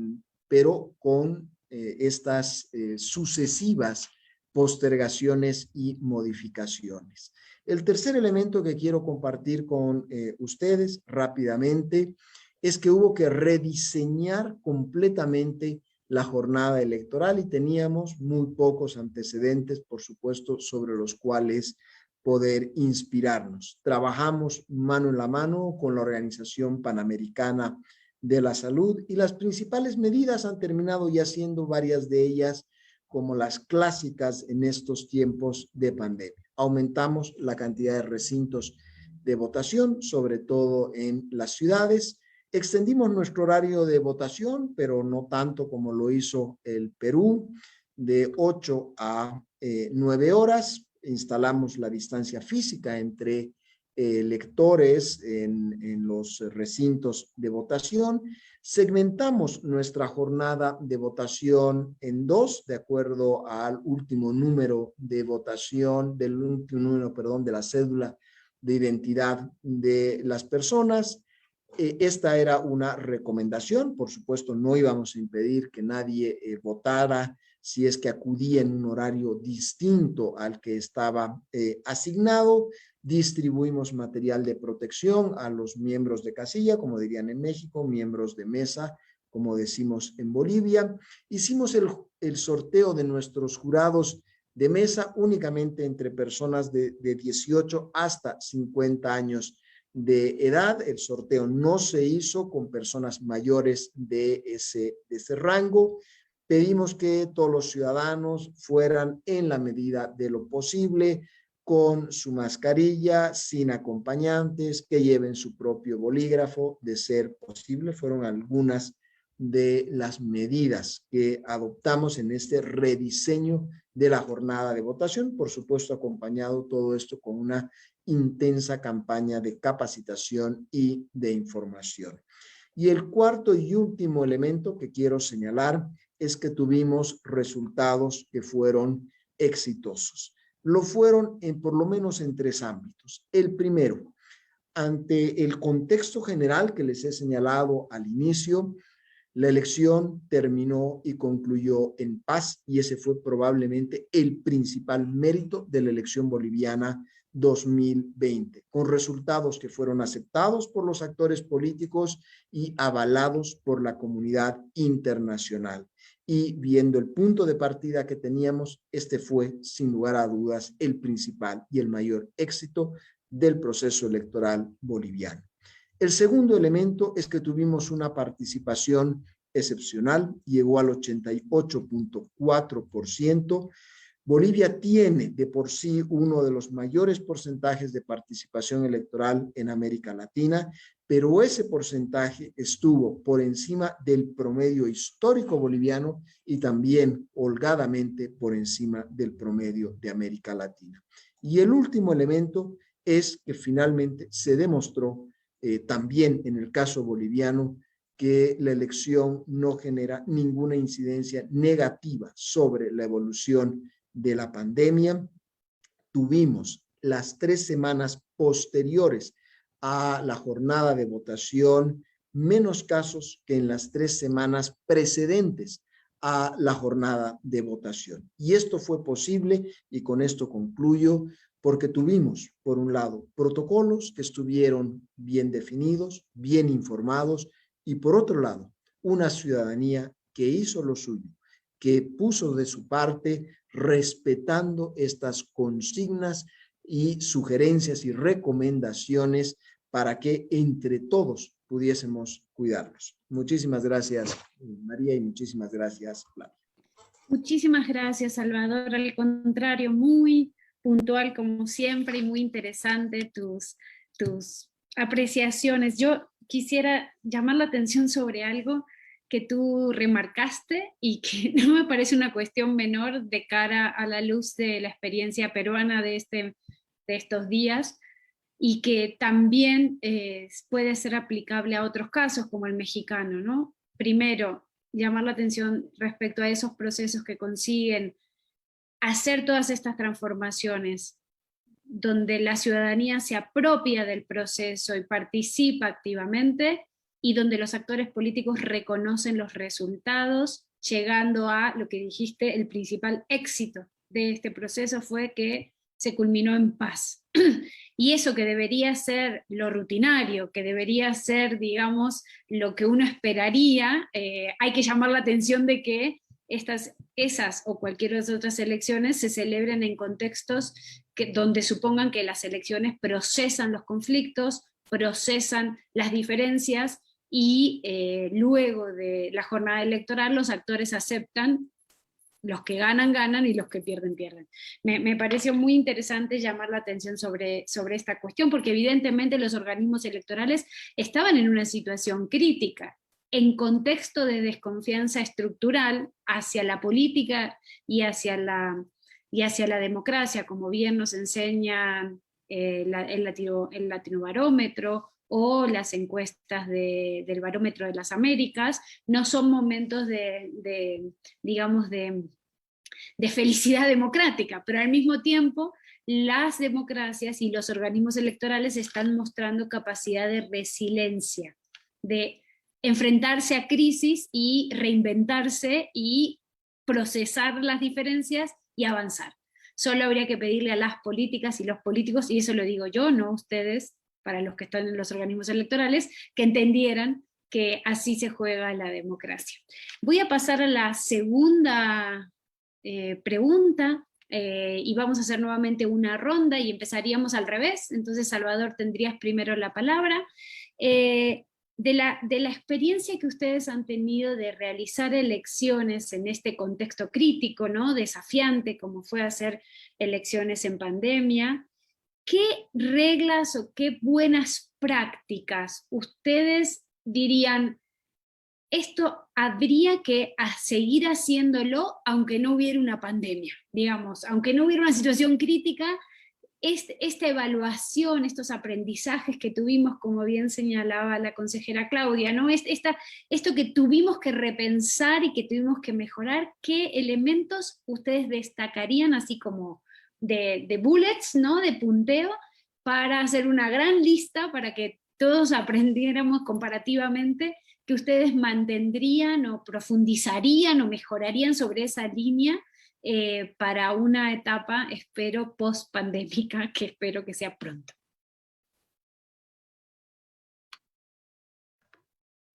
pero con estas sucesivas postergaciones y modificaciones. El tercer elemento que quiero compartir con ustedes rápidamente es que hubo que rediseñar completamente la jornada electoral y teníamos muy pocos antecedentes, por supuesto, sobre los cuales poder inspirarnos. Trabajamos mano en la mano con la Organización Panamericana de la Salud y las principales medidas han terminado ya siendo varias de ellas como las clásicas en estos tiempos de pandemia. Aumentamos la cantidad de recintos de votación, sobre todo en las ciudades. Extendimos nuestro horario de votación, pero no tanto como lo hizo el Perú, de 8 a 9 horas. Instalamos la distancia física entre electores en los recintos de votación. Segmentamos nuestra jornada de votación en 2, de acuerdo al último número de votación, del último número, perdón, de la cédula de identidad de las personas. Esta era una recomendación, por supuesto no íbamos a impedir que nadie votara si es que acudía en un horario distinto al que estaba asignado. Distribuimos material de protección a los miembros de casilla, como dirían en México, miembros de mesa, como decimos en Bolivia. Hicimos el sorteo de nuestros jurados de mesa únicamente entre personas de 18 hasta 50 años de edad. El sorteo no se hizo con personas mayores de ese rango. Pedimos que todos los ciudadanos fueran en la medida de lo posible con su mascarilla, sin acompañantes, que lleven su propio bolígrafo, de ser posible. Fueron algunas de las medidas que adoptamos en este rediseño de la jornada de votación, por supuesto acompañado todo esto con una intensa campaña de capacitación y de información. Y el cuarto y último elemento que quiero señalar es que tuvimos resultados que fueron exitosos. Lo fueron por lo menos en 3 ámbitos. El primero, ante el contexto general que les he señalado al inicio, la elección terminó y concluyó en paz, y ese fue probablemente el principal mérito de la elección boliviana 2020, con resultados que fueron aceptados por los actores políticos y avalados por la comunidad internacional. Y viendo el punto de partida que teníamos, este fue, sin lugar a dudas, el principal y el mayor éxito del proceso electoral boliviano. El segundo elemento es que tuvimos una participación excepcional, llegó al 88.4%. Bolivia tiene de por sí uno de los mayores porcentajes de participación electoral en América Latina, pero ese porcentaje estuvo por encima del promedio histórico boliviano y también holgadamente por encima del promedio de América Latina. Y el último elemento es que finalmente se demostró también en el caso boliviano que la elección no genera ninguna incidencia negativa sobre la evolución de la pandemia. Tuvimos las 3 semanas posteriores a la jornada de votación menos casos que en las 3 semanas precedentes a la jornada de votación. Y esto fue posible, y con esto concluyo, porque tuvimos, por un lado, protocolos que estuvieron bien definidos, bien informados, y por otro lado, una ciudadanía que hizo lo suyo, que puso de su parte respetando estas consignas y sugerencias y recomendaciones para que entre todos pudiésemos cuidarnos. Muchísimas gracias, María, y muchísimas gracias, Flavia. Muchísimas gracias, Salvador. Al contrario, muy puntual como siempre y muy interesante tus apreciaciones. Yo quisiera llamar la atención sobre algo que tú remarcaste y que no me parece una cuestión menor de cara a la luz de la experiencia peruana de estos días, y que también puede ser aplicable a otros casos como el mexicano, ¿no? Primero, llamar la atención respecto a esos procesos que consiguen hacer todas estas transformaciones, donde la ciudadanía se apropia del proceso y participa activamente, y donde los actores políticos reconocen los resultados, llegando a lo que dijiste, el principal éxito de este proceso fue que se culminó en paz. Y eso que debería ser lo rutinario, que debería ser, digamos, lo que uno esperaría, hay que llamar la atención de que esas o cualquier otras elecciones se celebren en contextos donde supongan que las elecciones procesan los conflictos, procesan las diferencias, y luego de la jornada electoral los actores aceptan, los que ganan, ganan, y los que pierden, pierden. Me pareció muy interesante llamar la atención sobre esta cuestión, porque evidentemente los organismos electorales estaban en una situación crítica, en contexto de desconfianza estructural hacia la política y hacia la democracia, como bien nos enseña el Latinobarómetro o las encuestas del Barómetro de las Américas. No son momentos digamos, de felicidad democrática, pero al mismo tiempo las democracias y los organismos electorales están mostrando capacidad de resiliencia, de enfrentarse a crisis y reinventarse y procesar las diferencias y avanzar. Solo habría que pedirle a las políticas y los políticos, y eso lo digo yo, no ustedes, para los que están en los organismos electorales, que entendieran que así se juega la democracia. Voy a pasar a la segunda pregunta, y vamos a hacer nuevamente una ronda y empezaríamos al revés. Entonces, Salvador, tendrías primero la palabra. De la experiencia que ustedes han tenido de realizar elecciones en este contexto crítico, ¿no? Desafiante, como fue hacer elecciones en pandemia, ¿qué reglas o qué buenas prácticas ustedes dirían, esto habría que seguir haciéndolo aunque no hubiera una pandemia? Digamos, aunque no hubiera una situación crítica, esta evaluación, estos aprendizajes que tuvimos, como bien señalaba la consejera Claudia, ¿no? Esto que tuvimos que repensar y que tuvimos que mejorar, ¿qué elementos ustedes destacarían así como de bullets, ¿no? De punteo, para hacer una gran lista para que todos aprendiéramos comparativamente, que ustedes mantendrían o profundizarían o mejorarían sobre esa línea para una etapa, espero, post-pandémica, que espero que sea pronto.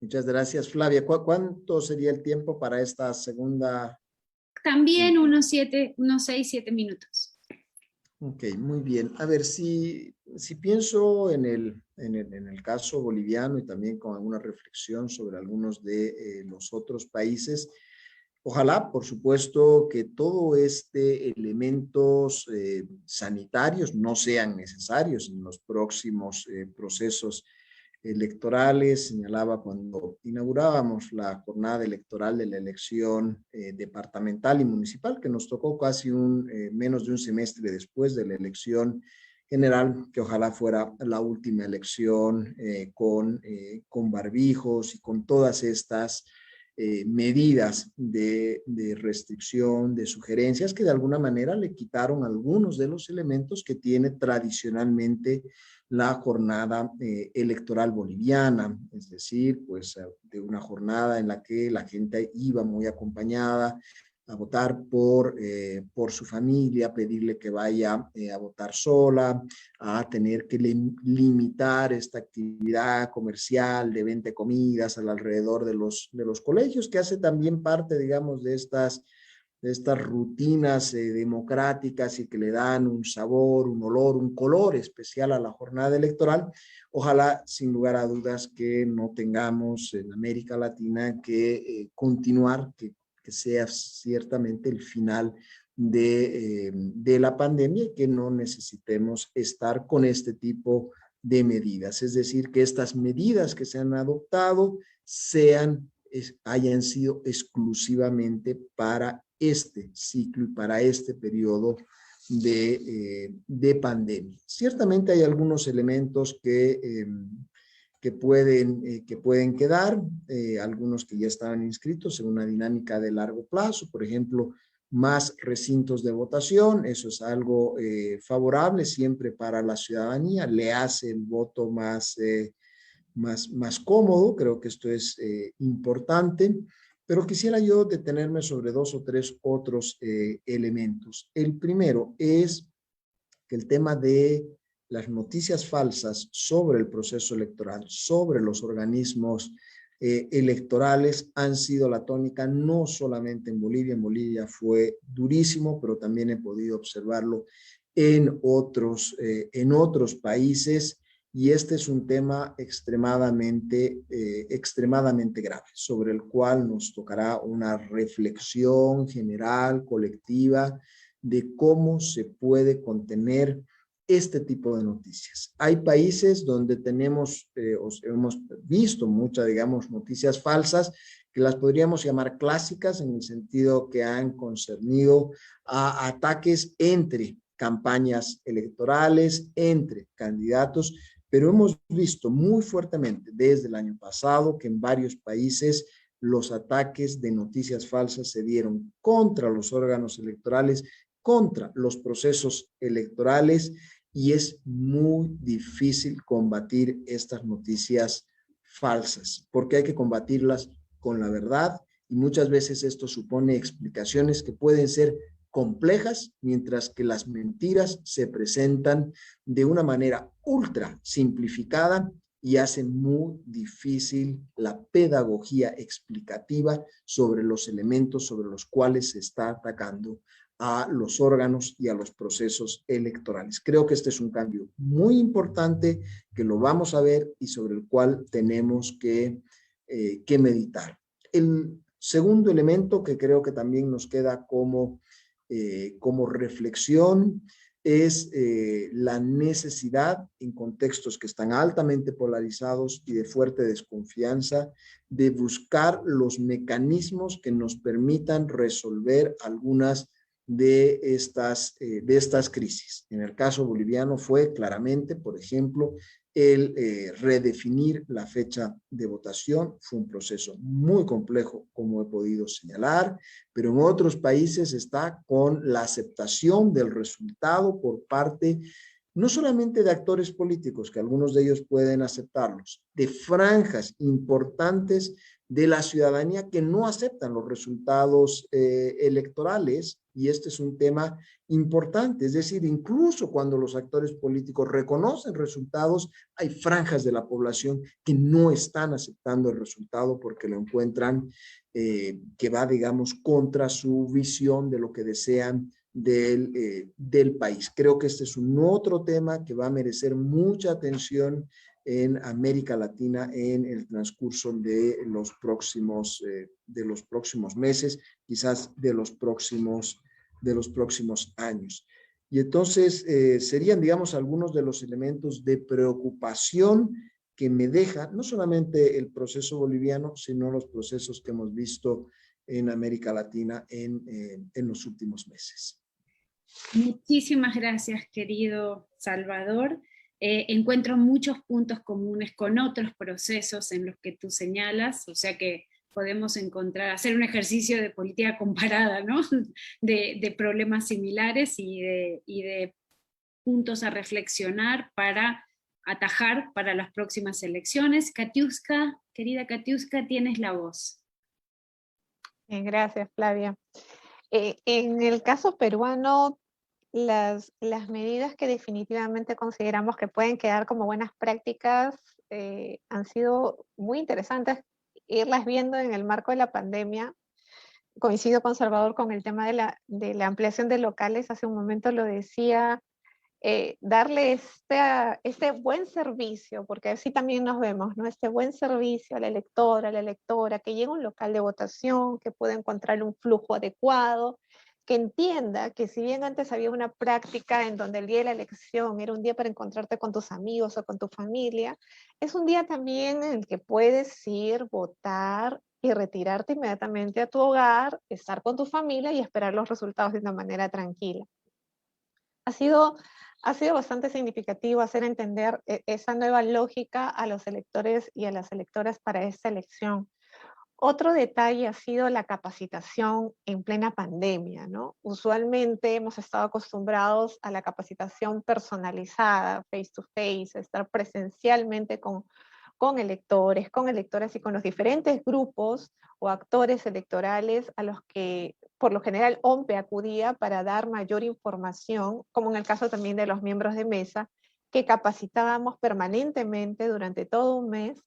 Muchas gracias, Flavia. ¿Cuánto sería el tiempo para esta segunda? También unos 6-7 minutos. Ok, muy bien. A ver, si pienso en el caso boliviano y también con alguna reflexión sobre algunos de los otros países, ojalá, por supuesto, que todo elementos sanitarios no sean necesarios en los próximos procesos electorales. Señalaba cuando inaugurábamos la jornada electoral de la elección departamental y municipal, que nos tocó casi menos de un semestre después de la elección general, que ojalá fuera la última elección con barbijos y con todas estas medidas de restricción, de sugerencias, que de alguna manera le quitaron algunos de los elementos que tiene tradicionalmente la jornada electoral boliviana, es decir, pues de una jornada en la que la gente iba muy acompañada a votar por su familia, pedirle que vaya a votar sola, a tener que limitar esta actividad comercial de venta de comidas alrededor de los colegios, que hace también parte, digamos, de estas rutinas democráticas y que le dan un sabor, un olor, un color especial a la jornada electoral. Ojalá, sin lugar a dudas, que no tengamos en América Latina que continuar, que sea ciertamente el final de la pandemia y que no necesitemos estar con este tipo de medidas. Es decir, que estas medidas que se han adoptado hayan sido exclusivamente para este ciclo y para este periodo de pandemia. Ciertamente hay algunos elementos que pueden quedar, algunos que ya estaban inscritos en una dinámica de largo plazo, por ejemplo, más recintos de votación. Eso es algo favorable siempre para la ciudadanía, le hace el voto más cómodo. Creo que esto es importante, pero quisiera yo detenerme sobre 2 o 3 otros elementos. El primero es que el tema de las noticias falsas sobre el proceso electoral, sobre los organismos electorales, han sido la tónica no solamente en Bolivia fue durísimo, pero también he podido observarlo en otros países, y este es un tema extremadamente grave, sobre el cual nos tocará una reflexión general, colectiva, de cómo se puede contener este tipo de noticias. Hay países donde hemos visto muchas, digamos, noticias falsas, que las podríamos llamar clásicas, en el sentido que han concernido a ataques entre campañas electorales, entre candidatos, pero hemos visto muy fuertemente desde el año pasado que en varios países los ataques de noticias falsas se dieron contra los órganos electorales, contra los procesos electorales, y es muy difícil combatir estas noticias falsas, porque hay que combatirlas con la verdad, y muchas veces esto supone explicaciones que pueden ser complejas, mientras que las mentiras se presentan de una manera ultra simplificada y hacen muy difícil la pedagogía explicativa sobre los elementos sobre los cuales se está atacando a los órganos y a los procesos electorales. Creo que este es un cambio muy importante, que lo vamos a ver y sobre el cual tenemos que meditar. El segundo elemento que creo que también nos queda como reflexión es la necesidad, en contextos que están altamente polarizados y de fuerte desconfianza, de buscar los mecanismos que nos permitan resolver algunas de estas crisis. En el caso boliviano fue claramente, por ejemplo, el redefinir la fecha de votación. Fue un proceso muy complejo, como he podido señalar, pero en otros países está con la aceptación del resultado por parte no solamente de actores políticos, que algunos de ellos pueden aceptarlos, de franjas importantes de la ciudadanía que no aceptan los resultados electorales, y este es un tema importante, es decir, incluso cuando los actores políticos reconocen resultados, hay franjas de la población que no están aceptando el resultado porque lo encuentran que va, digamos, contra su visión de lo que desean del país. Creo que este es un otro tema que va a merecer mucha atención en América Latina en el transcurso de los próximos meses, quizás de los próximos años. Y entonces serían, digamos, algunos de los elementos de preocupación que me deja no solamente el proceso boliviano, sino los procesos que hemos visto en América Latina en los últimos meses. Muchísimas gracias, querido Salvador. Encuentro muchos puntos comunes con otros procesos en los que tú señalas, o sea que podemos hacer un ejercicio de política comparada, ¿no? De problemas similares y de puntos a reflexionar para atajar para las próximas elecciones. Katiuska, querida Katiuska, tienes la voz. Bien, gracias, Flavia. En el caso peruano, las medidas que definitivamente consideramos que pueden quedar como buenas prácticas han sido muy interesantes irlas viendo en el marco de la pandemia. Coincido con Salvador con el tema de la ampliación de locales, hace un momento lo decía, darle este buen servicio, porque así también nos vemos, ¿no? Este buen servicio a la electora, que llegue a un local de votación, que pueda encontrar un flujo adecuado, que entienda que si bien antes había una práctica en donde el día de la elección era un día para encontrarte con tus amigos o con tu familia, es un día también en el que puedes ir, votar y retirarte inmediatamente a tu hogar, estar con tu familia y esperar los resultados de una manera tranquila. Ha sido bastante significativo hacer entender esa nueva lógica a los electores y a las electoras para esta elección. Otro detalle ha sido la capacitación en plena pandemia, ¿no? Usualmente hemos estado acostumbrados a la capacitación personalizada, face to face, estar presencialmente con electores, con electoras y con los diferentes grupos o actores electorales a los que por lo general OMPE acudía para dar mayor información, como en el caso también de los miembros de mesa, que capacitábamos permanentemente durante todo un mes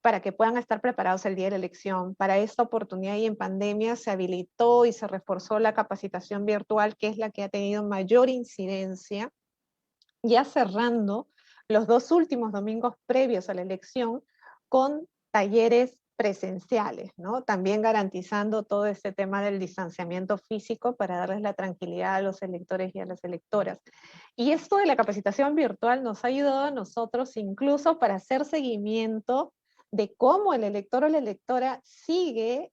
para que puedan estar preparados el día de la elección. Para esta oportunidad y en pandemia se habilitó y se reforzó la capacitación virtual, que es la que ha tenido mayor incidencia, ya cerrando los 2 últimos domingos previos a la elección con talleres presenciales, ¿no? También garantizando todo este tema del distanciamiento físico para darles la tranquilidad a los electores y a las electoras. Y esto de la capacitación virtual nos ha ayudado a nosotros incluso para hacer seguimiento de cómo el elector o la electora sigue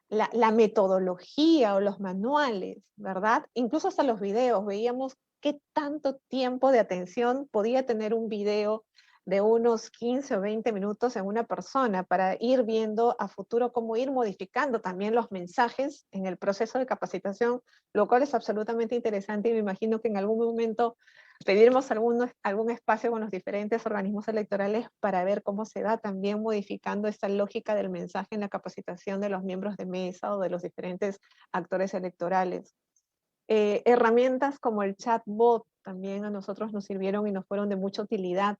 la metodología o los manuales, ¿verdad? Incluso hasta los videos, veíamos qué tanto tiempo de atención podía tener un video de unos 15 o 20 minutos en una persona para ir viendo a futuro cómo ir modificando también los mensajes en el proceso de capacitación, lo cual es absolutamente interesante y me imagino que en algún momento pediremos algún espacio con los diferentes organismos electorales para ver cómo se va también modificando esta lógica del mensaje en la capacitación de los miembros de mesa o de los diferentes actores electorales. Herramientas como el chatbot también a nosotros nos sirvieron y nos fueron de mucha utilidad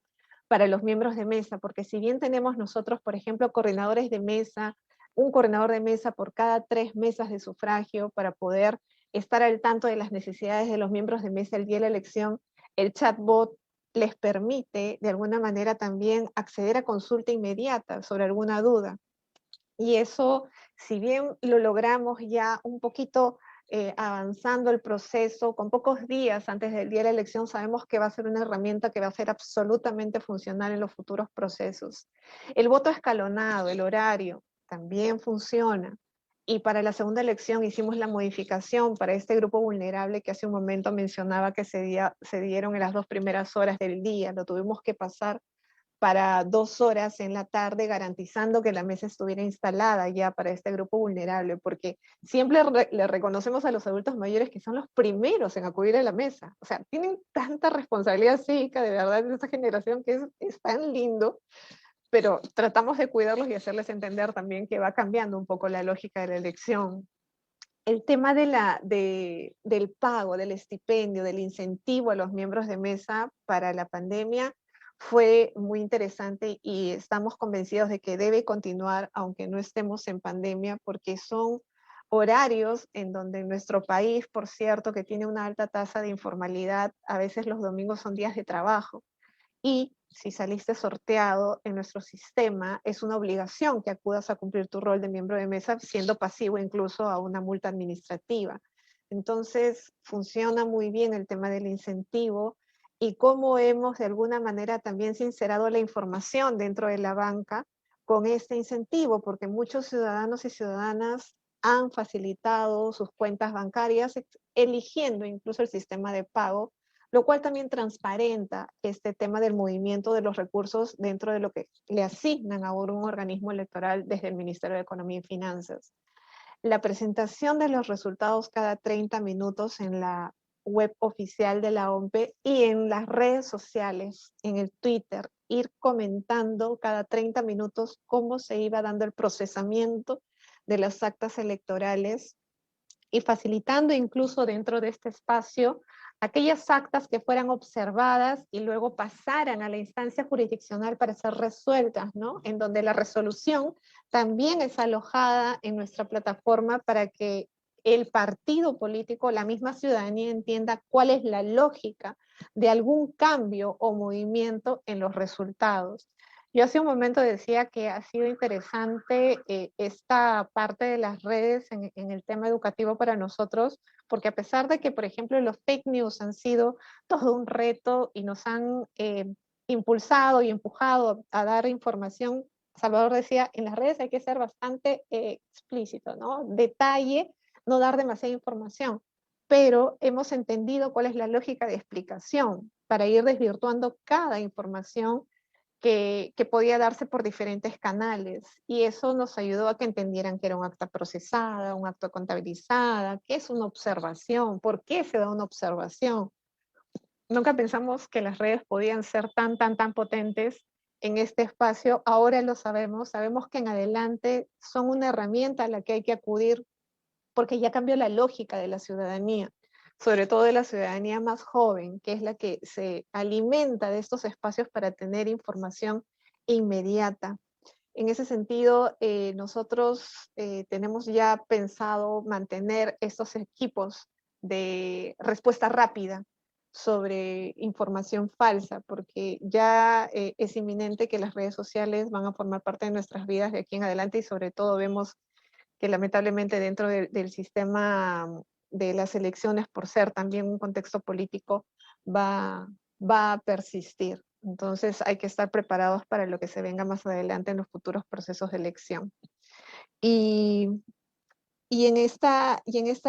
para los miembros de mesa, porque si bien tenemos nosotros, por ejemplo, coordinadores de mesa, un coordinador de mesa por cada 3 mesas de sufragio para poder estar al tanto de las necesidades de los miembros de mesa el día de la elección, el chatbot les permite de alguna manera también acceder a consulta inmediata sobre alguna duda. Y eso, si bien lo logramos ya un poquito avanzando el proceso, con pocos días antes del día de la elección, sabemos que va a ser una herramienta que va a ser absolutamente funcional en los futuros procesos. El voto escalonado, el horario, también funciona. Y para la segunda elección hicimos la modificación para este grupo vulnerable que hace un momento mencionaba que se dieron en las 2 primeras horas del día. Lo tuvimos que pasar para 2 horas en la tarde, garantizando que la mesa estuviera instalada ya para este grupo vulnerable, porque siempre le reconocemos a los adultos mayores que son los primeros en acudir a la mesa. O sea, tienen tanta responsabilidad cívica, de verdad, en esta generación, que es tan lindo, pero tratamos de cuidarlos y hacerles entender también que va cambiando un poco la lógica de la elección. El tema del pago, del estipendio, del incentivo a los miembros de mesa para la pandemia fue muy interesante y estamos convencidos de que debe continuar aunque no estemos en pandemia, porque son horarios en donde en nuestro país, por cierto, que tiene una alta tasa de informalidad, a veces los domingos son días de trabajo. Y si saliste sorteado en nuestro sistema, es una obligación que acudas a cumplir tu rol de miembro de mesa, siendo pasivo incluso a una multa administrativa. Entonces, funciona muy bien el tema del incentivo y cómo hemos de alguna manera también sincerado la información dentro de la banca con este incentivo, porque muchos ciudadanos y ciudadanas han facilitado sus cuentas bancarias eligiendo incluso el sistema de pago, lo cual también transparenta este tema del movimiento de los recursos dentro de lo que le asignan ahora un organismo electoral desde el Ministerio de Economía y Finanzas. La presentación de los resultados cada 30 minutos en la web oficial de la OMPE y en las redes sociales, en el Twitter, ir comentando cada 30 minutos cómo se iba dando el procesamiento de las actas electorales y facilitando incluso dentro de este espacio aquellas actas que fueran observadas y luego pasaran a la instancia jurisdiccional para ser resueltas, ¿no? En donde la resolución también es alojada en nuestra plataforma para que el partido político, la misma ciudadanía entienda cuál es la lógica de algún cambio o movimiento en los resultados. Yo hace un momento decía que ha sido interesante esta parte de las redes en el tema educativo para nosotros, porque a pesar de que, por ejemplo, los fake news han sido todo un reto y nos han impulsado y empujado a dar información, Salvador decía, en las redes hay que ser bastante explícito, ¿no? Detalle, no dar demasiada información, pero hemos entendido cuál es la lógica de explicación para ir desvirtuando cada información que podía darse por diferentes canales, y eso nos ayudó a que entendieran que era un acta procesada, un acto contabilizada, qué es una observación, por qué se da una observación. Nunca pensamos que las redes podían ser tan potentes en este espacio. Ahora lo sabemos, sabemos que en adelante son una herramienta a la que hay que acudir porque ya cambió la lógica de la ciudadanía, sobre todo de la ciudadanía más joven, que es la que se alimenta de estos espacios para tener información inmediata. En ese sentido, nosotros tenemos ya pensado mantener estos equipos de respuesta rápida sobre información falsa, porque ya es inminente que las redes sociales van a formar parte de nuestras vidas de aquí en adelante, y sobre todo vemos que lamentablemente dentro del sistema de las elecciones, por ser también un contexto político, va a persistir. Entonces hay que estar preparados para lo que se venga más adelante en los futuros procesos de elección. Y en esta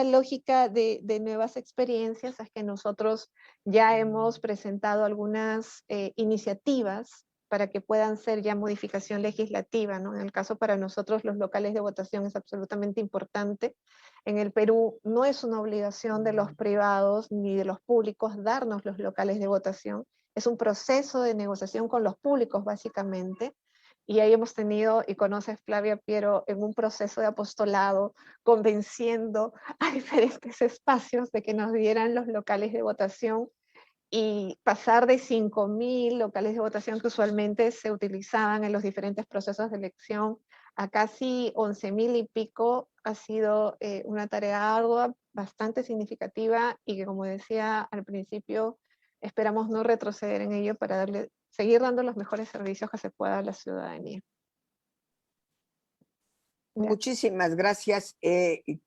lógica de nuevas experiencias es que nosotros ya hemos presentado algunas iniciativas para que puedan ser ya modificación legislativa, ¿no? En el caso para nosotros los locales de votación es absolutamente importante. En el Perú no es una obligación de los privados ni de los públicos darnos los locales de votación, es un proceso de negociación con los públicos básicamente, y ahí hemos tenido, y conoces Flavia Piero, en un proceso de apostolado, convenciendo a diferentes espacios de que nos dieran los locales de votación, y pasar de 5.000 locales de votación que usualmente se utilizaban en los diferentes procesos de elección a casi 11.000 y pico ha sido una tarea ardua, bastante significativa, y que, como decía al principio, esperamos no retroceder en ello para seguir dando los mejores servicios que se pueda a la ciudadanía. Muchísimas gracias.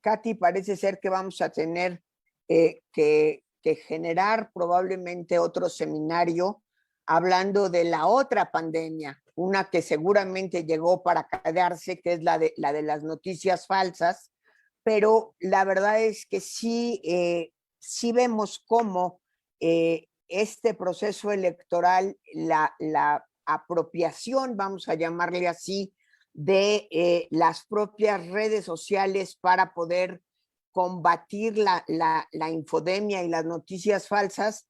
Katy, parece ser que vamos a tener que generar probablemente otro seminario hablando de la otra pandemia, una que seguramente llegó para quedarse, que es la de las noticias falsas, pero la verdad es que sí vemos cómo este proceso electoral, la apropiación, vamos a llamarle así, de las propias redes sociales para poder combatir la infodemia y las noticias falsas,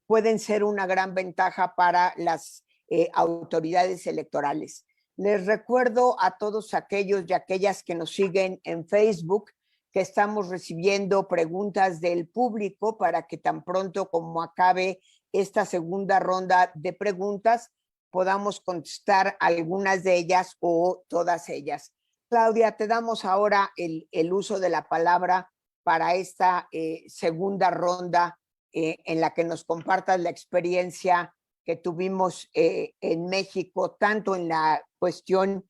pueden ser una gran ventaja para las autoridades electorales. Les recuerdo a todos aquellos y aquellas que nos siguen en Facebook que estamos recibiendo preguntas del público para que tan pronto como acabe esta segunda ronda de preguntas podamos contestar algunas de ellas o todas ellas. Claudia, te damos ahora el uso de la palabra para esta segunda ronda en la que nos compartas la experiencia que tuvimos en México, tanto en la cuestión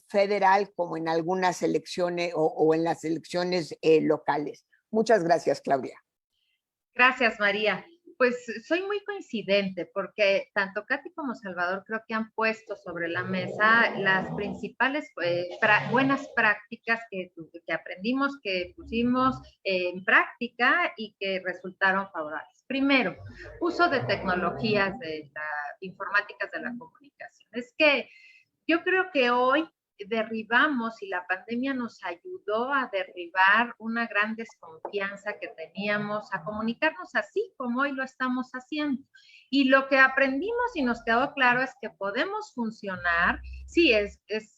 federal como en algunas elecciones o en las elecciones locales. Muchas gracias, Claudia. Gracias, María. Pues soy muy coincidente porque tanto Katy como Salvador creo que han puesto sobre la mesa las principales buenas prácticas que aprendimos, que pusimos en práctica y que resultaron favorables. Primero, uso de tecnologías informáticas de la comunicación. Es que yo creo que hoy derribamos y la pandemia nos ayudó a derribar una gran desconfianza que teníamos, a comunicarnos así como hoy lo estamos haciendo. Y lo que aprendimos y nos quedó claro es que podemos funcionar. Sí,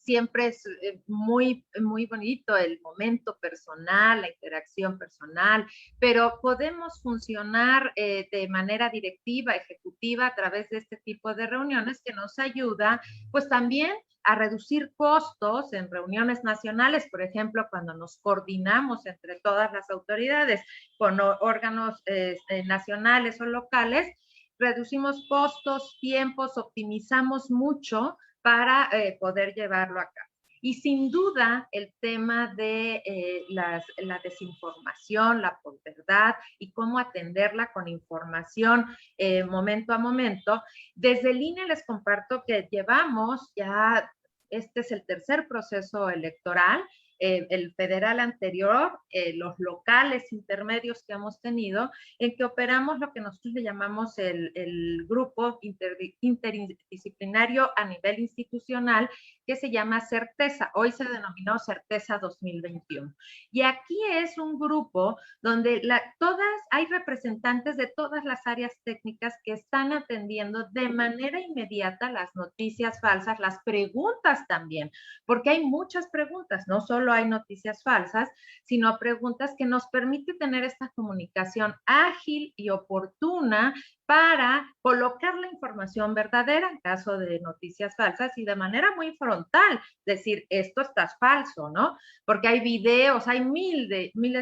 siempre es muy, muy bonito el momento personal, la interacción personal, pero podemos funcionar de manera directiva, ejecutiva, a través de este tipo de reuniones que nos ayuda, pues también a reducir costos en reuniones nacionales, por ejemplo, cuando nos coordinamos entre todas las autoridades con órganos nacionales o locales, reducimos costos, tiempos, optimizamos mucho para poder llevarlo a cabo. Y sin duda el tema de la desinformación, la posverdad y cómo atenderla con información momento a momento. Desde el INE les comparto que llevamos ya, este es el tercer proceso electoral, el federal anterior, los locales intermedios que hemos tenido, en que operamos lo que nosotros le llamamos el grupo interdisciplinario a nivel institucional, que se llama Certeza. Hoy se denominó Certeza 2021. Y aquí es un grupo donde hay representantes de todas las áreas técnicas que están atendiendo de manera inmediata las noticias falsas, las preguntas también, porque hay muchas preguntas, no solo hay noticias falsas, sino preguntas que nos permite tener esta comunicación ágil y oportuna para colocar la información verdadera en caso de noticias falsas y de manera muy frontal, decir, esto está falso, ¿no? Porque hay videos, hay miles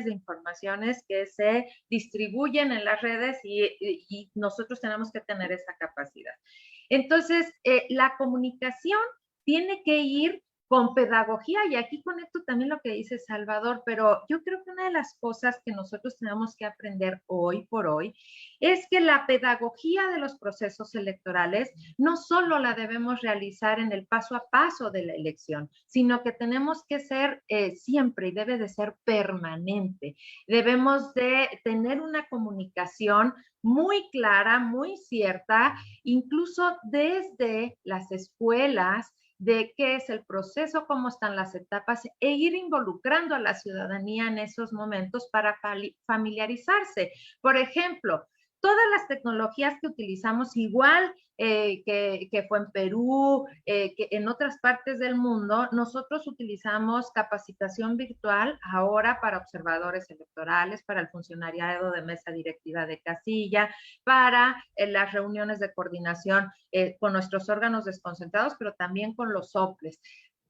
de informaciones que se distribuyen en las redes y nosotros tenemos que tener esa capacidad. Entonces, la comunicación tiene que ir con pedagogía, y aquí conecto también lo que dice Salvador, pero yo creo que una de las cosas que nosotros tenemos que aprender hoy por hoy es que la pedagogía de los procesos electorales no solo la debemos realizar en el paso a paso de la elección, sino que tenemos que ser siempre, y debe de ser permanente. Debemos de tener una comunicación muy clara, muy cierta, incluso desde las escuelas, de qué es el proceso, cómo están las etapas, e ir involucrando a la ciudadanía en esos momentos para familiarizarse. Por ejemplo, todas las tecnologías que utilizamos, igual que fue en Perú, que en otras partes del mundo, nosotros utilizamos capacitación virtual ahora para observadores electorales, para el funcionariado de mesa directiva de casilla, para las reuniones de coordinación con nuestros órganos desconcentrados, pero también con los OPLES.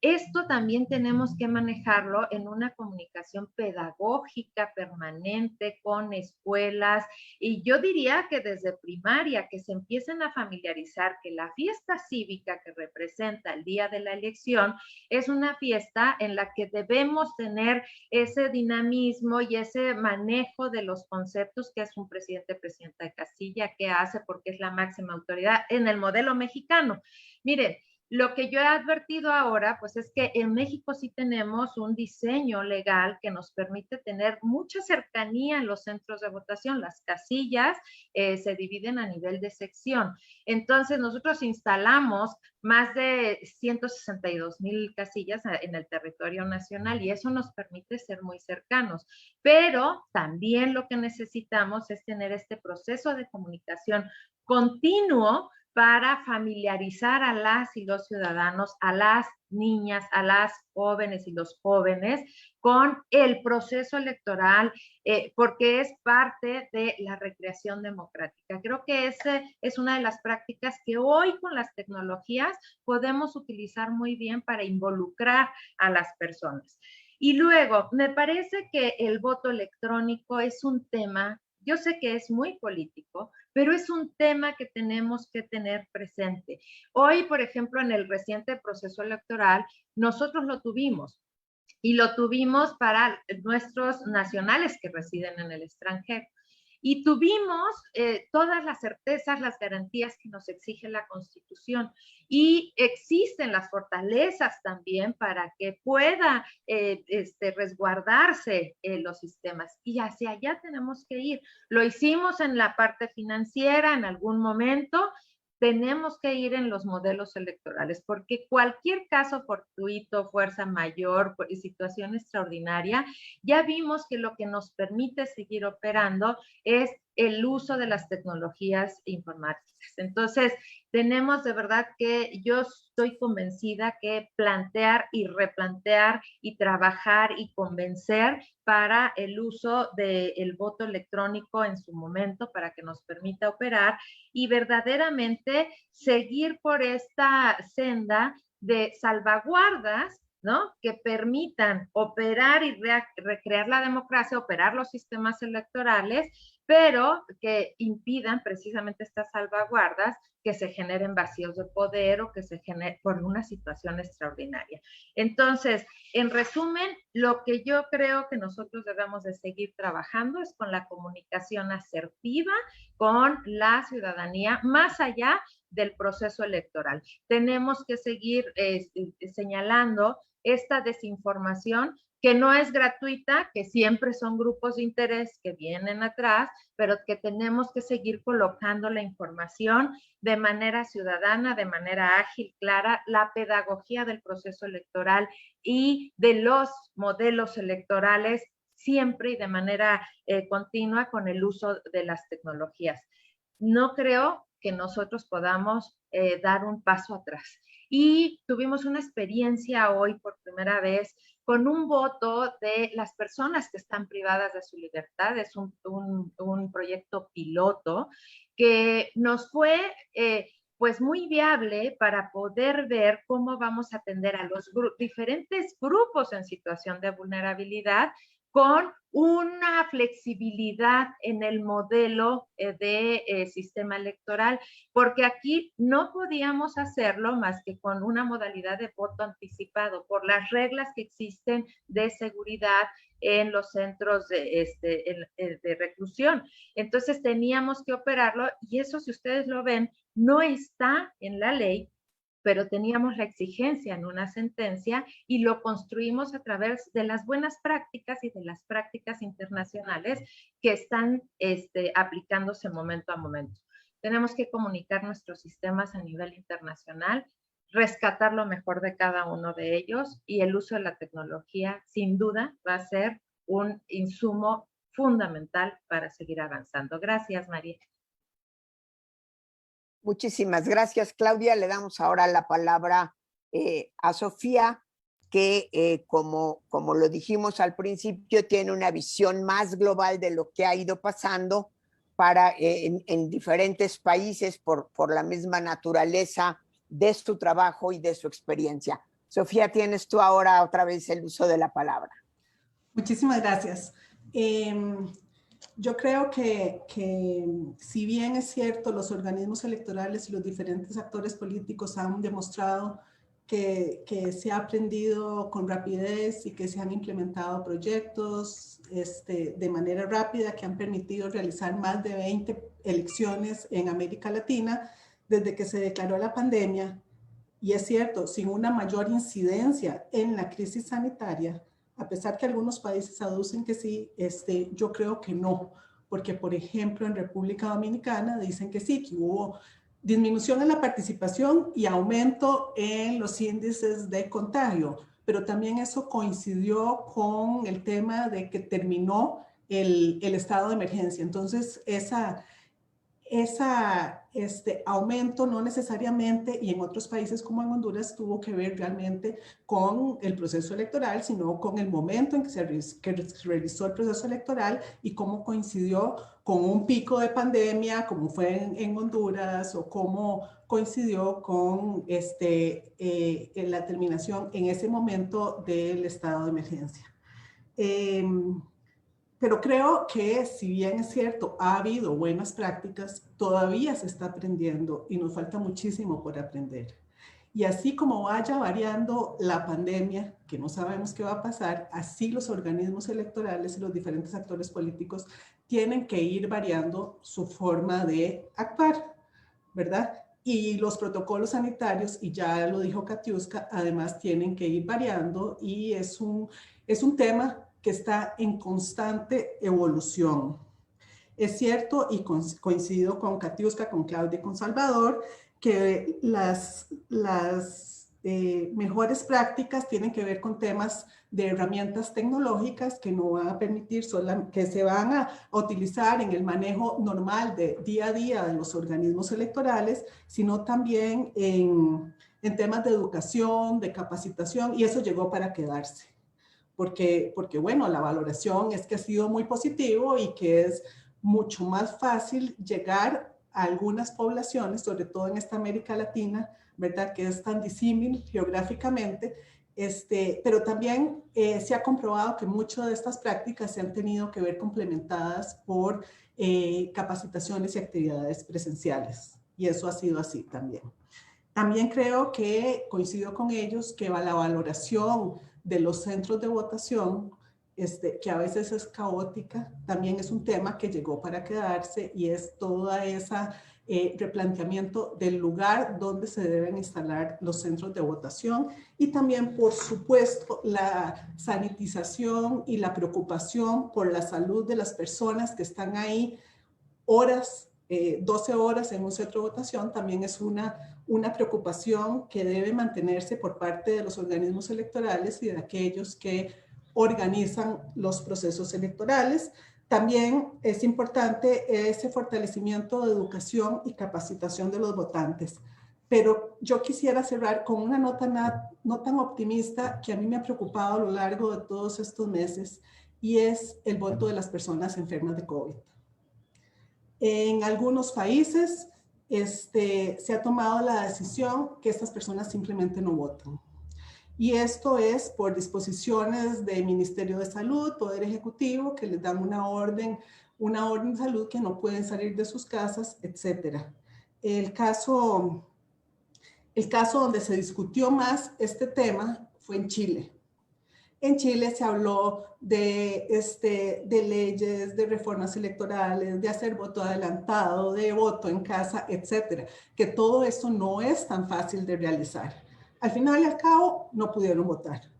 Esto también tenemos que manejarlo en una comunicación pedagógica permanente con escuelas, y yo diría que desde primaria, que se empiecen a familiarizar que la fiesta cívica que representa el día de la elección es una fiesta en la que debemos tener ese dinamismo y ese manejo de los conceptos que es un presidente, presidenta de casilla, que hace porque es la máxima autoridad en el modelo mexicano. Miren, Lo que yo he advertido ahora, pues es que en México sí tenemos un diseño legal que nos permite tener mucha cercanía en los centros de votación. Las casillas se dividen a nivel de sección. Entonces, nosotros instalamos más de 162,000 casillas en el territorio nacional y eso nos permite ser muy cercanos. Pero también lo que necesitamos es tener este proceso de comunicación continuo para familiarizar a las y los ciudadanos, a las niñas, a las jóvenes y los jóvenes con el proceso electoral, porque es parte de la recreación democrática. Creo que esa es una de las prácticas que hoy con las tecnologías podemos utilizar muy bien para involucrar a las personas. Y luego, me parece que el voto electrónico es un tema, yo sé que es muy político, pero es un tema que tenemos que tener presente. Hoy, por ejemplo, en el reciente proceso electoral, nosotros lo tuvimos y lo tuvimos para nuestros nacionales que residen en el extranjero. Y tuvimos todas las certezas, las garantías que nos exige la Constitución. Y existen las fortalezas también para que pueda resguardarse los sistemas. Y hacia allá tenemos que ir. Lo hicimos en la parte financiera en algún momento. Tenemos que ir en los modelos electorales, porque cualquier caso fortuito, fuerza mayor, situación extraordinaria, ya vimos que lo que nos permite seguir operando es el uso de las tecnologías informáticas. Entonces, tenemos de verdad que yo estoy convencida que plantear y replantear y trabajar y convencer para el uso del voto electrónico en su momento para que nos permita operar y verdaderamente seguir por esta senda de salvaguardas, ¿no? Que permitan operar y recrear la democracia, operar los sistemas electorales, pero que impidan precisamente estas salvaguardas que se generen vacíos de poder o que se generen por una situación extraordinaria. Entonces, en resumen, lo que yo creo que nosotros debemos de seguir trabajando es con la comunicación asertiva con la ciudadanía, más allá del proceso electoral. Tenemos que seguir señalando esta desinformación que no es gratuita, que siempre son grupos de interés que vienen atrás, pero que tenemos que seguir colocando la información de manera ciudadana, de manera ágil, clara, la pedagogía del proceso electoral y de los modelos electorales siempre y de manera continua con el uso de las tecnologías. No creo que nosotros podamos dar un paso atrás. Y tuvimos una experiencia hoy por primera vez con un voto de las personas que están privadas de su libertad. Es un proyecto piloto que nos fue pues muy viable para poder ver cómo vamos a atender a los diferentes grupos en situación de vulnerabilidad con una flexibilidad en el modelo de sistema electoral, porque aquí no podíamos hacerlo más que con una modalidad de voto anticipado por las reglas que existen de seguridad en los centros de reclusión. Entonces teníamos que operarlo y eso, si ustedes lo ven, no está en la ley, pero teníamos la exigencia en una sentencia y lo construimos a través de las buenas prácticas y de las prácticas internacionales que están aplicándose momento a momento. Tenemos que comunicar nuestros sistemas a nivel internacional, rescatar lo mejor de cada uno de ellos y el uso de la tecnología, sin duda, va a ser un insumo fundamental para seguir avanzando. Gracias, María. Muchísimas gracias, Claudia. Le damos ahora la palabra a Sofía, que como lo dijimos al principio, tiene una visión más global de lo que ha ido pasando en diferentes países por la misma naturaleza de su trabajo y de su experiencia. Sofía, tienes tú ahora otra vez el uso de la palabra. Muchísimas gracias. Yo creo que si bien es cierto, los organismos electorales y los diferentes actores políticos han demostrado que se ha aprendido con rapidez y que se han implementado proyectos de manera rápida que han permitido realizar más de 20 elecciones en América Latina desde que se declaró la pandemia. Y es cierto, sin una mayor incidencia en la crisis sanitaria, a pesar que algunos países aducen que sí, yo creo que no, porque por ejemplo en República Dominicana dicen que sí, que hubo disminución en la participación y aumento en los índices de contagio, pero también eso coincidió con el tema de que terminó el estado de emergencia. Entonces, aumento no necesariamente, y en otros países como en Honduras, tuvo que ver realmente con el proceso electoral, sino con el momento en que se realizó el proceso electoral y cómo coincidió con un pico de pandemia, como fue en Honduras, o cómo coincidió con la terminación en ese momento del estado de emergencia. Pero creo que si bien es cierto, ha habido buenas prácticas, todavía se está aprendiendo y nos falta muchísimo por aprender. Y así como vaya variando la pandemia, que no sabemos qué va a pasar, así los organismos electorales y los diferentes actores políticos tienen que ir variando su forma de actuar, ¿verdad? Y los protocolos sanitarios, y ya lo dijo Katiuska, además tienen que ir variando y es un tema que está en constante evolución. Es cierto, y coincido con Katiuska, con Claudia y con Salvador, que las mejores prácticas tienen que ver con temas de herramientas tecnológicas que no van a permitir, que se van a utilizar en el manejo normal de día a día de los organismos electorales, sino también en temas de educación, de capacitación, y eso llegó para quedarse. Porque bueno, la valoración es que ha sido muy positivo y que es mucho más fácil llegar a algunas poblaciones, sobre todo en esta América Latina, ¿verdad? Que es tan disímil geográficamente, pero también se ha comprobado que muchas de estas prácticas se han tenido que ver complementadas por capacitaciones y actividades presenciales, y eso ha sido así también. También creo que coincido con ellos que la valoración de los centros de votación, que a veces es caótica, también es un tema que llegó para quedarse y es toda esa replanteamiento del lugar donde se deben instalar los centros de votación y también, por supuesto, la sanitización y la preocupación por la salud de las personas que están ahí horas, 12 horas en un centro de votación, también es una preocupación que debe mantenerse por parte de los organismos electorales y de aquellos que organizan los procesos electorales. También es importante ese fortalecimiento de educación y capacitación de los votantes. Pero yo quisiera cerrar con una nota no tan optimista que a mí me ha preocupado a lo largo de todos estos meses, y es el voto de las personas enfermas de COVID. En algunos países se ha tomado la decisión que estas personas simplemente no votan. Y esto es por disposiciones del Ministerio de Salud, Poder Ejecutivo, que les dan una orden de salud que no pueden salir de sus casas, etc. El caso donde se discutió más este tema fue en Chile. En Chile se habló de leyes, de reformas electorales, de hacer voto adelantado, de voto en casa, etcétera, que todo eso no es tan fácil de realizar. Al final y al cabo, no pudieron votar.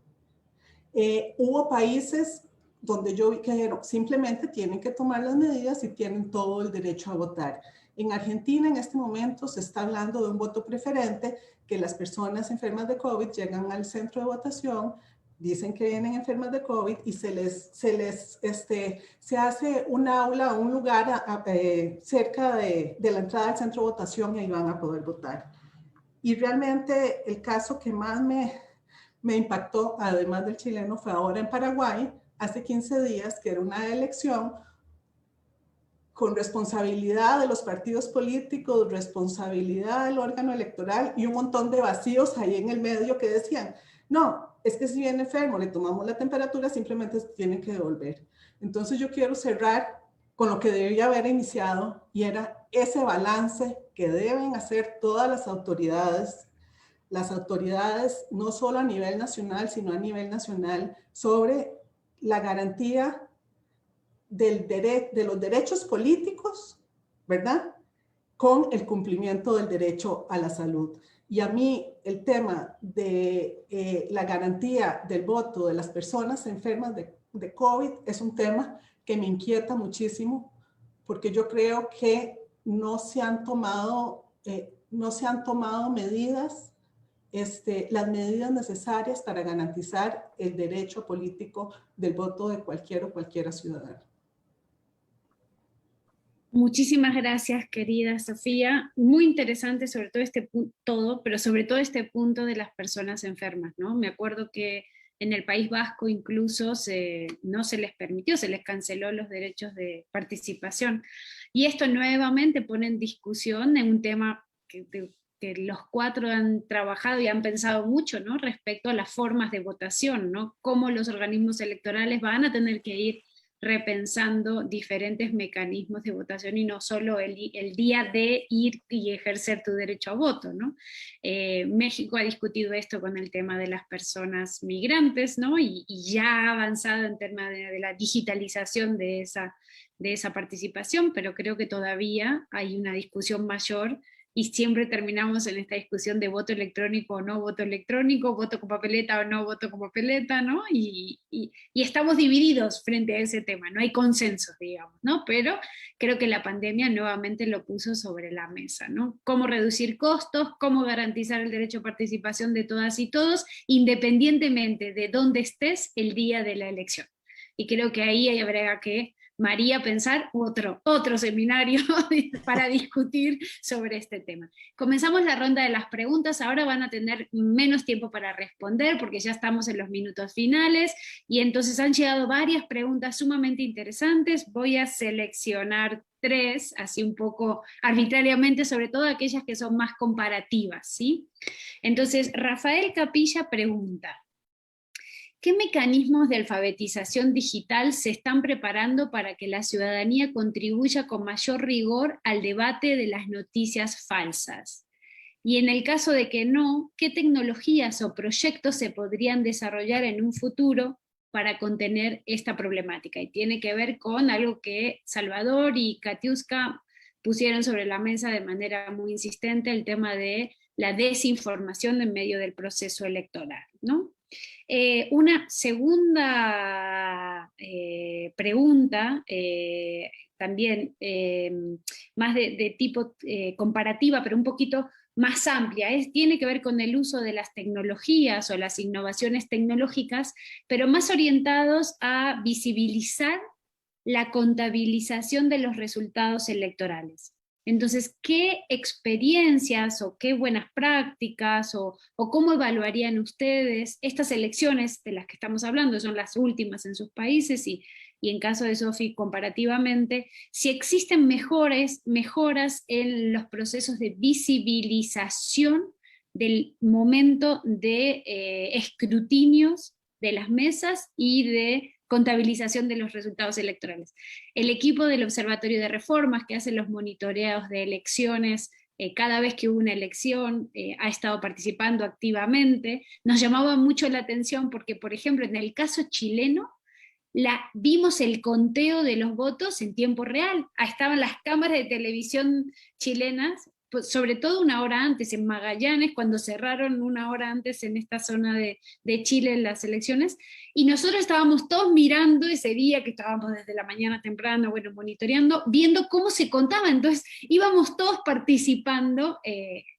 Hubo países donde yo vi que simplemente tienen que tomar las medidas y tienen todo el derecho a votar. En Argentina, en este momento, se está hablando de un voto preferente, que las personas enfermas de COVID llegan al centro de votación, dicen que vienen enfermas de COVID y se hace un aula, un lugar cerca de la entrada del centro de votación y ahí van a poder votar. Y realmente el caso que más me impactó, además del chileno, fue ahora en Paraguay, hace 15 días, que era una elección con responsabilidad de los partidos políticos, responsabilidad del órgano electoral y un montón de vacíos ahí en el medio que decían, no, es que si viene enfermo, le tomamos la temperatura, simplemente tienen que devolver. Entonces yo quiero cerrar con lo que debería haber iniciado, y era ese balance que deben hacer todas las autoridades no solo a nivel nacional, sino a nivel nacional, sobre la garantía de los derechos políticos, ¿verdad?, con el cumplimiento del derecho a la salud. Y a mí el tema de la garantía del voto de las personas enfermas de COVID es un tema que me inquieta muchísimo, porque yo creo que no se han tomado medidas, las medidas necesarias para garantizar el derecho político del voto de cualquiera ciudadano. Muchísimas gracias, querida Sofía. Muy interesante sobre todo este punto, pero sobre todo este punto de las personas enfermas, ¿no? Me acuerdo que en el País Vasco incluso no se les permitió, se les canceló los derechos de participación. Y esto nuevamente pone en discusión en un tema que los cuatro han trabajado y han pensado mucho, ¿no? Respecto a las formas de votación, ¿no? Cómo los organismos electorales van a tener que ir repensando diferentes mecanismos de votación y no solo el día de ir y ejercer tu derecho a voto, ¿no? México ha discutido esto con el tema de las personas migrantes, ¿no? Y ya ha avanzado en términos de la digitalización de esa participación, pero creo que todavía hay una discusión mayor y siempre terminamos en esta discusión de voto electrónico o no voto electrónico, voto con papeleta o no voto con papeleta, ¿no? Y estamos divididos frente a ese tema, no hay consensos, digamos, ¿no? Pero creo que la pandemia nuevamente lo puso sobre la mesa, ¿no? Cómo reducir costos, cómo garantizar el derecho a participación de todas y todos, independientemente de dónde estés el día de la elección. Y creo que ahí habrá que María pensar otro seminario para discutir sobre este tema. Comenzamos la ronda de las preguntas, ahora van a tener menos tiempo para responder porque ya estamos en los minutos finales y entonces han llegado varias preguntas sumamente interesantes. Voy a seleccionar 3, así un poco arbitrariamente, sobre todo aquellas que son más comparativas, ¿sí? Entonces, Rafael Capilla pregunta: ¿qué mecanismos de alfabetización digital se están preparando para que la ciudadanía contribuya con mayor rigor al debate de las noticias falsas? Y en el caso de que no, ¿qué tecnologías o proyectos se podrían desarrollar en un futuro para contener esta problemática? Y tiene que ver con algo que Salvador y Katiuska pusieron sobre la mesa de manera muy insistente, el tema de la desinformación en medio del proceso electoral, ¿no? Una segunda pregunta, también más de tipo comparativa, pero un poquito más amplia, tiene que ver con el uso de las tecnologías o las innovaciones tecnológicas, pero más orientados a visibilizar la contabilización de los resultados electorales. Entonces, ¿qué experiencias o qué buenas prácticas o cómo evaluarían ustedes estas elecciones de las que estamos hablando? Son las últimas en sus países y en caso de Sofi comparativamente, si existen mejoras en los procesos de visibilización del momento de escrutinios de las mesas y de contabilización de los resultados electorales. El equipo del Observatorio de Reformas, que hace los monitoreos de elecciones, cada vez que hubo una elección, ha estado participando activamente. Nos llamaba mucho la atención porque, por ejemplo, en el caso chileno, vimos el conteo de los votos en tiempo real. Estaban las cámaras de televisión chilenas, sobre todo una hora antes, en Magallanes, cuando cerraron una hora antes en esta zona de Chile en las elecciones, y nosotros estábamos todos mirando ese día, que estábamos desde la mañana temprano, bueno, monitoreando, viendo cómo se contaba, entonces íbamos todos participando,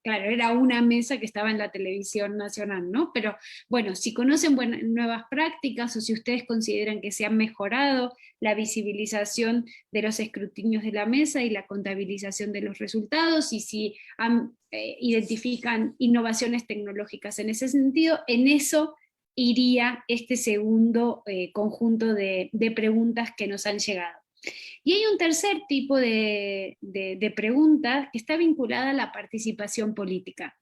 claro, era una mesa que estaba en la televisión nacional, ¿no? Pero bueno, si conocen nuevas prácticas, o si ustedes consideran que se ha mejorado la visibilización de los escrutinios de la mesa y la contabilización de los resultados, y si identifican innovaciones tecnológicas en ese sentido, en eso iría este segundo conjunto de preguntas que nos han llegado. Y hay un tercer tipo de preguntas que está vinculada a la participación política.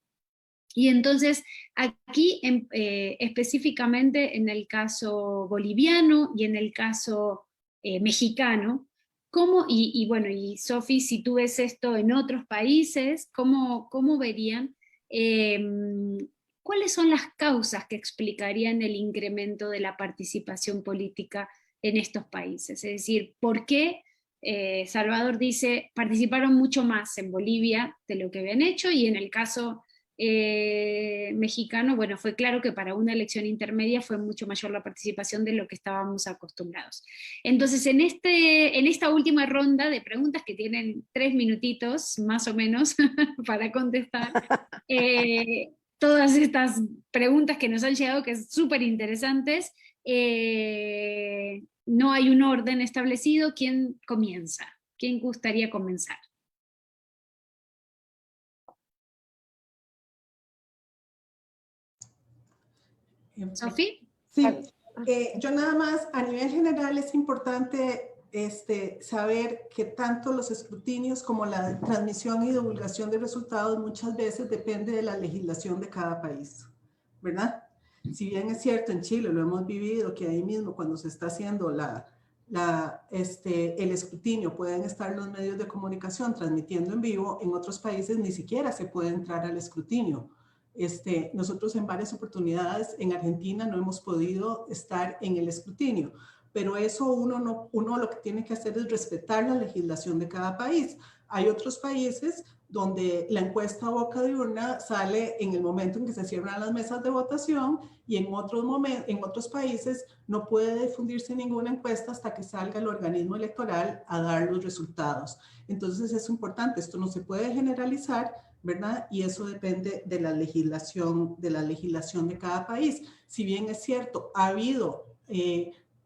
Y entonces, aquí específicamente en el caso boliviano y en el caso mexicano, ¿cómo, y bueno, y Sofi, si tú ves esto en otros países, ¿cómo verían? ¿Cuáles son las causas que explicarían el incremento de la participación política en estos países? Es decir, ¿por qué Salvador dice participaron mucho más en Bolivia de lo que habían hecho, y en el caso mexicano, bueno, fue claro que para una elección intermedia fue mucho mayor la participación de lo que estábamos acostumbrados. Entonces, en esta última ronda de preguntas, que tienen 3 minutitos más o menos para contestar, todas estas preguntas que nos han llegado, que es súper interesantes, no hay un orden establecido. ¿Quién comienza? ¿Quién gustaría comenzar? ¿Sofía? Sí, yo nada más, a nivel general es importante saber que tanto los escrutinios como la transmisión y divulgación de resultados muchas veces depende de la legislación de cada país, ¿verdad? Si bien es cierto, en Chile lo hemos vivido, que ahí mismo cuando se está haciendo el escrutinio pueden estar los medios de comunicación transmitiendo en vivo, en otros países ni siquiera se puede entrar al escrutinio. Nosotros en varias oportunidades en Argentina no hemos podido estar en el escrutinio, pero eso uno lo que tiene que hacer es respetar la legislación de cada país. Hay otros países donde la encuesta boca de urna sale en el momento en que se cierran las mesas de votación, y en otros países no puede difundirse ninguna encuesta hasta que salga el organismo electoral a dar los resultados. Entonces es importante, esto no se puede generalizar, ¿verdad? Y eso depende de la legislación de cada país. Si bien es cierto, ha habido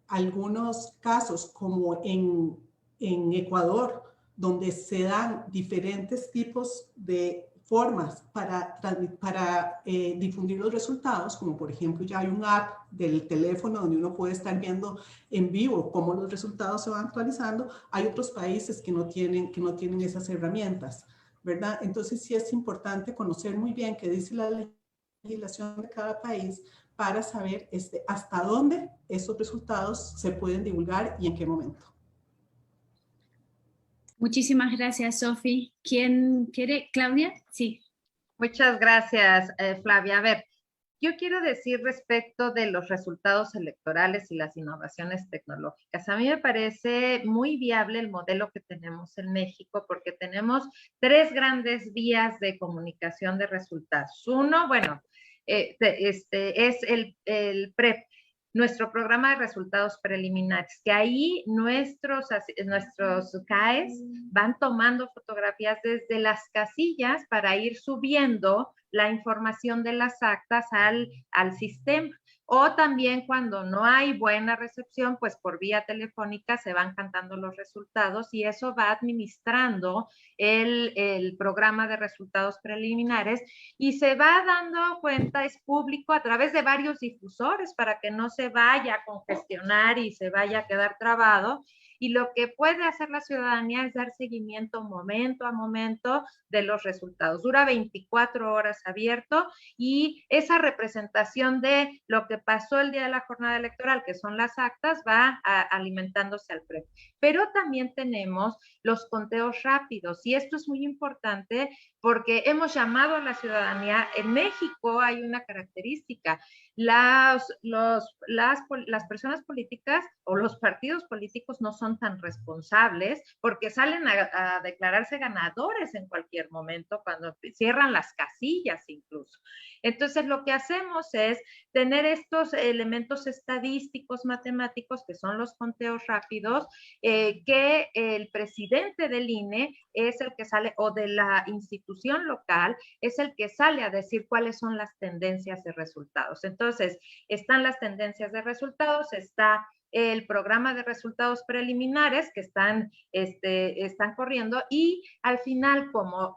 algunos casos como en Ecuador, donde se dan diferentes tipos de formas para difundir los resultados, como por ejemplo ya hay un app del teléfono donde uno puede estar viendo en vivo cómo los resultados se van actualizando. Hay otros países que no tienen esas herramientas, ¿verdad? Entonces sí es importante conocer muy bien qué dice la legislación de cada país para saber hasta dónde esos resultados se pueden divulgar y en qué momento. Muchísimas gracias, Sofi. ¿Quién quiere? ¿Claudia? Sí. Muchas gracias, Flavia. A ver, yo quiero decir respecto de los resultados electorales y las innovaciones tecnológicas. A mí me parece muy viable el modelo que tenemos en México, porque tenemos 3 grandes vías de comunicación de resultados. Uno, bueno, es el PREP, nuestro programa de resultados preliminares, que ahí nuestros CAEs van tomando fotografías desde las casillas para ir subiendo la información de las actas al sistema. O también cuando no hay buena recepción, pues por vía telefónica se van cantando los resultados, y eso va administrando el programa de resultados preliminares, y se va dando cuenta, es público a través de varios difusores para que no se vaya a congestionar y se vaya a quedar trabado. Y lo que puede hacer la ciudadanía es dar seguimiento momento a momento de los resultados. Dura 24 horas abierto, y esa representación de lo que pasó el día de la jornada electoral, que son las actas, va alimentándose al PREP. Pero también tenemos los conteos rápidos, y esto es muy importante porque hemos llamado a la ciudadanía. En México hay una característica: las personas políticas o los partidos políticos no son tan responsables, porque salen a declararse ganadores en cualquier momento, cuando cierran las casillas incluso. Entonces lo que hacemos es tener estos elementos estadísticos, matemáticos, que son los conteos rápidos, que el presidente del INE es el que sale, o de la institución local, es el que sale a decir cuáles son las tendencias de resultados. Entonces, están las tendencias de resultados, está el programa de resultados preliminares que están corriendo, y al final, como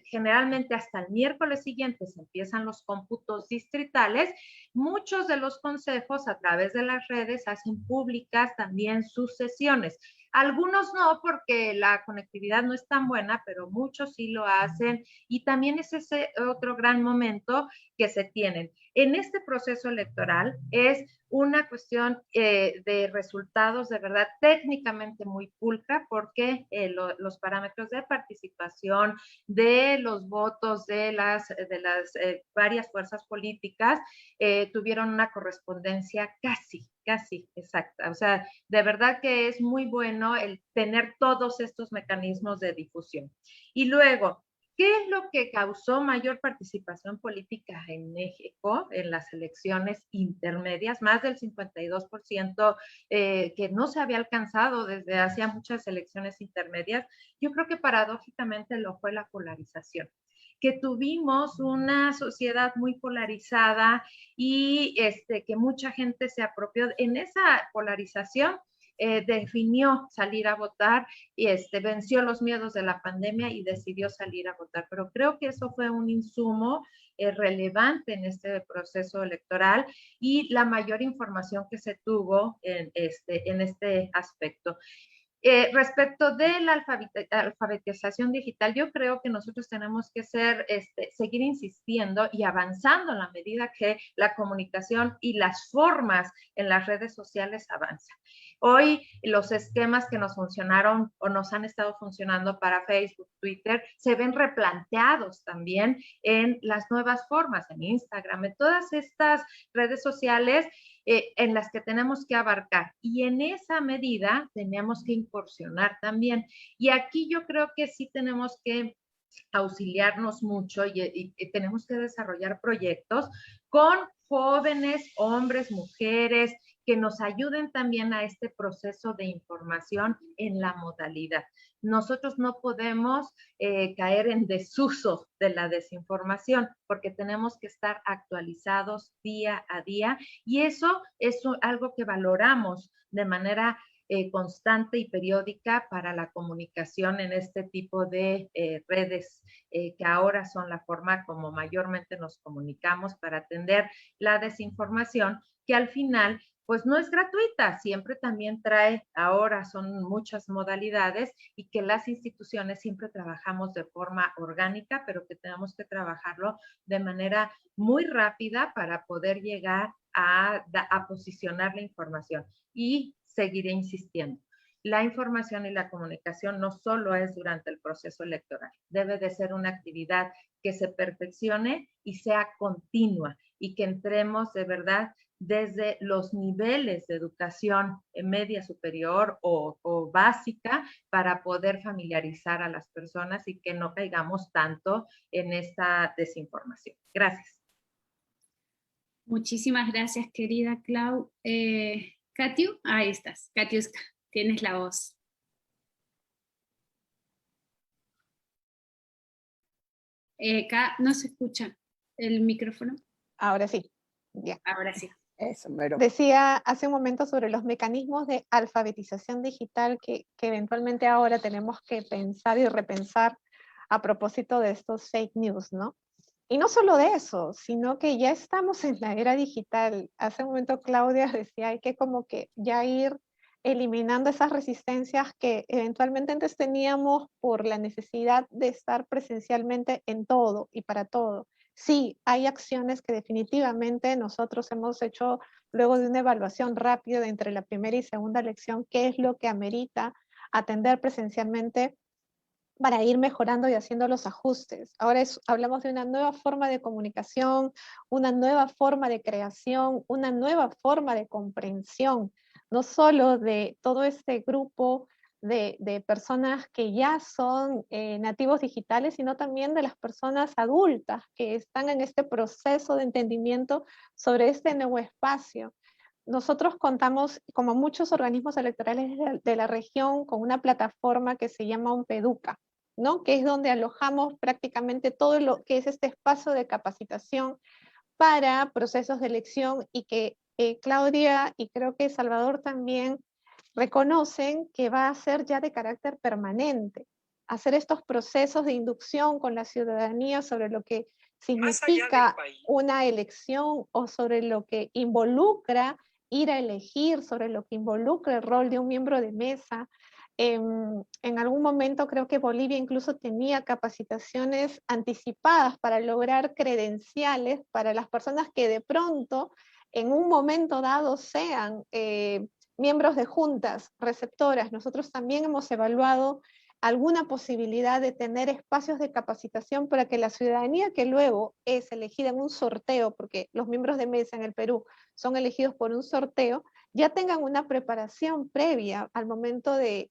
generalmente hasta el miércoles siguiente se empiezan los cómputos distritales, muchos de los consejos a través de las redes hacen públicas también sus sesiones. Algunos no, porque la conectividad no es tan buena, pero muchos sí lo hacen, y también es ese otro gran momento que se tienen. En este proceso electoral es una cuestión de resultados de verdad técnicamente muy pulcra, porque los parámetros de participación de los votos de las varias fuerzas políticas tuvieron una correspondencia casi exacta. O sea, de verdad que es muy bueno el tener todos estos mecanismos de difusión. Y luego, ¿Qué es lo que causó mayor participación política en México en las elecciones intermedias? Más del 52% que no se había alcanzado desde hacía muchas elecciones intermedias. Yo creo que paradójicamente lo fue la polarización, que tuvimos una sociedad muy polarizada y que mucha gente se apropió en esa polarización. Definió salir a votar y venció los miedos de la pandemia y decidió salir a votar. Pero creo que eso fue un insumo relevante en este proceso electoral y la mayor información que se tuvo en este aspecto. Respecto de la alfabetización digital, yo creo que nosotros tenemos que seguir insistiendo y avanzando en la medida que la comunicación y las formas en las redes sociales avanzan. Hoy los esquemas que nos funcionaron o nos han estado funcionando para Facebook, Twitter, se ven replanteados también en las nuevas formas, en Instagram, en todas estas redes sociales en las que tenemos que abarcar. Y en esa medida tenemos que incursionar también. Y aquí yo creo que sí tenemos que auxiliarnos mucho y tenemos que desarrollar proyectos con jóvenes, hombres, mujeres, que nos ayuden también a este proceso de información en la modalidad. Nosotros no podemos caer en desuso de la desinformación porque tenemos que estar actualizados día a día y eso es algo que valoramos de manera constante y periódica para la comunicación en este tipo de redes que ahora son la forma como mayormente nos comunicamos para atender la desinformación, que al final pues no es gratuita, siempre también trae, ahora son muchas modalidades y que las instituciones siempre trabajamos de forma orgánica, pero que tenemos que trabajarlo de manera muy rápida para poder llegar a posicionar la información. Y seguiré insistiendo. La información y la comunicación no solo es durante el proceso electoral, debe de ser una actividad que se perfeccione y sea continua y que entremos de verdad desde los niveles de educación media superior o básica para poder familiarizar a las personas y que no caigamos tanto en esta desinformación. Gracias. Muchísimas gracias, querida Clau. Katiu, ahí estás. Katiuska, tienes la voz. No se escucha el micrófono. Ahora sí. Bien. Ahora sí. Eso, mero. Decía hace un momento sobre los mecanismos de alfabetización digital que eventualmente ahora tenemos que pensar y repensar a propósito de estos fake news, ¿no? Y no solo de eso, sino que ya estamos en la era digital. Hace un momento Claudia decía, hay que como que ya ir eliminando esas resistencias que eventualmente antes teníamos por la necesidad de estar presencialmente en todo y para todo. Sí, hay acciones que definitivamente nosotros hemos hecho luego de una evaluación rápida entre la primera y segunda lección, qué es lo que amerita atender presencialmente para ir mejorando y haciendo los ajustes. Ahora hablamos de una nueva forma de comunicación, una nueva forma de creación, una nueva forma de comprensión, no solo de todo este grupo de personas que ya son nativos digitales, sino también de las personas adultas que están en este proceso de entendimiento sobre este nuevo espacio. Nosotros contamos, como muchos organismos electorales de la región, con una plataforma que se llama OMPEDUCA, ¿no? Que es donde alojamos prácticamente todo lo que es este espacio de capacitación para procesos de elección y que Claudia y creo que Salvador también reconocen que va a ser ya de carácter permanente, hacer estos procesos de inducción con la ciudadanía sobre lo que significa una elección o sobre lo que involucra ir a elegir, sobre lo que involucra el rol de un miembro de mesa. En algún momento creo que Bolivia incluso tenía capacitaciones anticipadas para lograr credenciales para las personas que de pronto en un momento dado sean miembros de juntas receptoras. Nosotros también hemos evaluado alguna posibilidad de tener espacios de capacitación para que la ciudadanía que luego es elegida en un sorteo, porque los miembros de mesa en el Perú son elegidos por un sorteo, ya tengan una preparación previa al momento de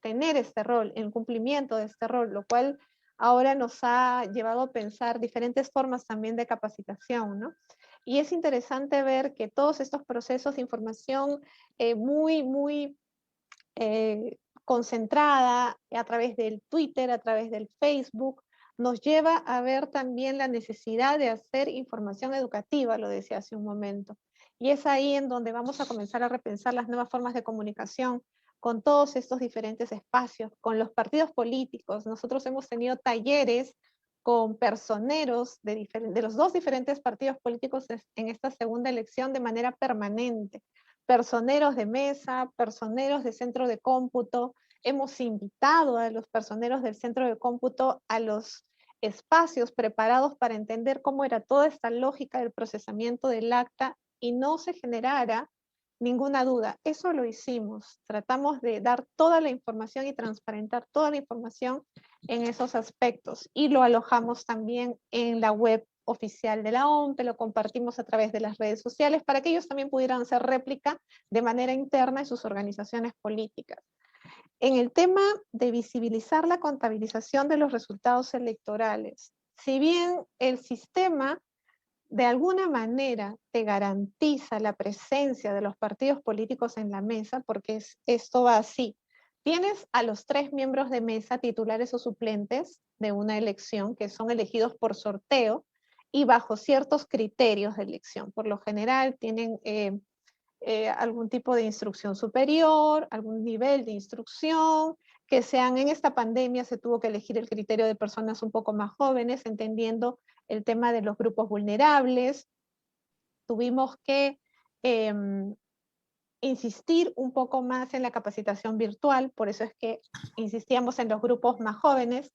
tener este rol, el cumplimiento de este rol, lo cual ahora nos ha llevado a pensar diferentes formas también de capacitación, ¿no? Y es interesante ver que todos estos procesos de información muy concentrada a través del Twitter, a través del Facebook, nos lleva a ver también la necesidad de hacer información educativa, lo decía hace un momento. Y es ahí en donde vamos a comenzar a repensar las nuevas formas de comunicación con todos estos diferentes espacios, con los partidos políticos. Nosotros hemos tenido talleres con personeros de los dos diferentes partidos políticos en esta segunda elección de manera permanente. Personeros de mesa, personeros de centro de cómputo. Hemos invitado a los personeros del centro de cómputo a los espacios preparados para entender cómo era toda esta lógica del procesamiento del acta y no se generara ninguna duda. Eso lo hicimos. Tratamos de dar toda la información y transparentar toda la información en esos aspectos y lo alojamos también en la web oficial de la OMPE, lo compartimos a través de las redes sociales para que ellos también pudieran hacer réplica de manera interna en sus organizaciones políticas. En el tema de visibilizar la contabilización de los resultados electorales, si bien el sistema de alguna manera te garantiza la presencia de los partidos políticos en la mesa, porque esto va así. Tienes a los 3 miembros de mesa, titulares o suplentes de una elección, que son elegidos por sorteo y bajo ciertos criterios de elección. Por lo general tienen algún tipo de instrucción superior, algún nivel de instrucción, que sean en esta pandemia se tuvo que elegir el criterio de personas un poco más jóvenes, entendiendo el tema de los grupos vulnerables. Tuvimos que insistir un poco más en la capacitación virtual, por eso es que insistíamos en los grupos más jóvenes.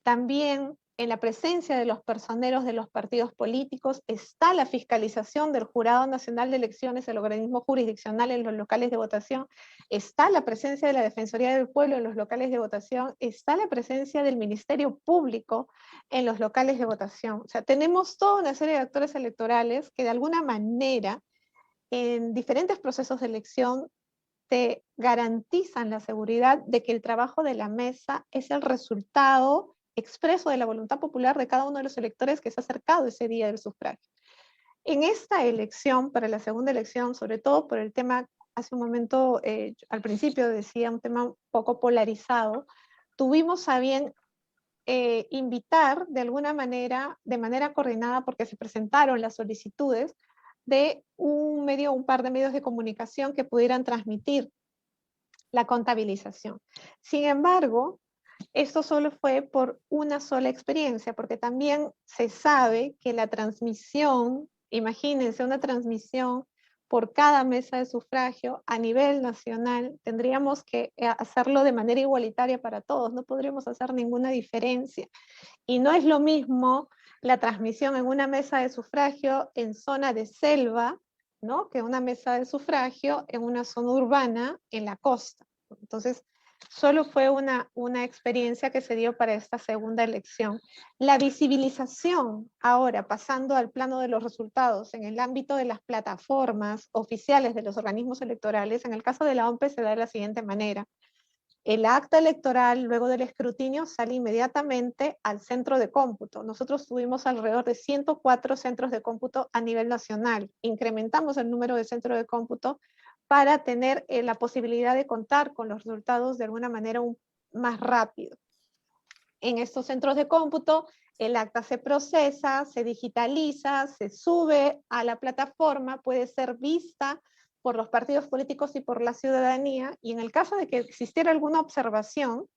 También en la presencia de los personeros de los partidos políticos está la fiscalización del Jurado Nacional de Elecciones, el organismo jurisdiccional en los locales de votación, está la presencia de la Defensoría del Pueblo en los locales de votación, está la presencia del Ministerio Público en los locales de votación. O sea, tenemos toda una serie de actores electorales que de alguna manera en diferentes procesos de elección te garantizan la seguridad de que el trabajo de la mesa es el resultado expreso de la voluntad popular de cada uno de los electores que se ha acercado ese día del sufragio. En esta elección, para la segunda elección, sobre todo por el tema, hace un momento, al principio decía, un tema un poco polarizado, tuvimos a bien invitar de alguna manera, de manera coordinada, porque se presentaron las solicitudes de un par de medios de comunicación que pudieran transmitir la contabilización. Sin embargo, esto solo fue por una sola experiencia, porque también se sabe que la transmisión, imagínense una transmisión por cada mesa de sufragio a nivel nacional, tendríamos que hacerlo de manera igualitaria para todos, no podríamos hacer ninguna diferencia. Y no es lo mismo la transmisión en una mesa de sufragio en zona de selva, ¿no?, que una mesa de sufragio en una zona urbana en la costa. Entonces, solo fue una experiencia que se dio para esta segunda elección. La visibilización, ahora pasando al plano de los resultados, en el ámbito de las plataformas oficiales de los organismos electorales, en el caso de la OMPE se da de la siguiente manera. El acta electoral, luego del escrutinio, sale inmediatamente al centro de cómputo. Nosotros tuvimos alrededor de 104 centros de cómputo a nivel nacional. Incrementamos el número de centros de cómputo para tener la posibilidad de contar con los resultados de alguna manera más rápido. En estos centros de cómputo, el acta se procesa, se digitaliza, se sube a la plataforma, puede ser vista por los partidos políticos y por la ciudadanía, y en el caso de que existiera alguna observación,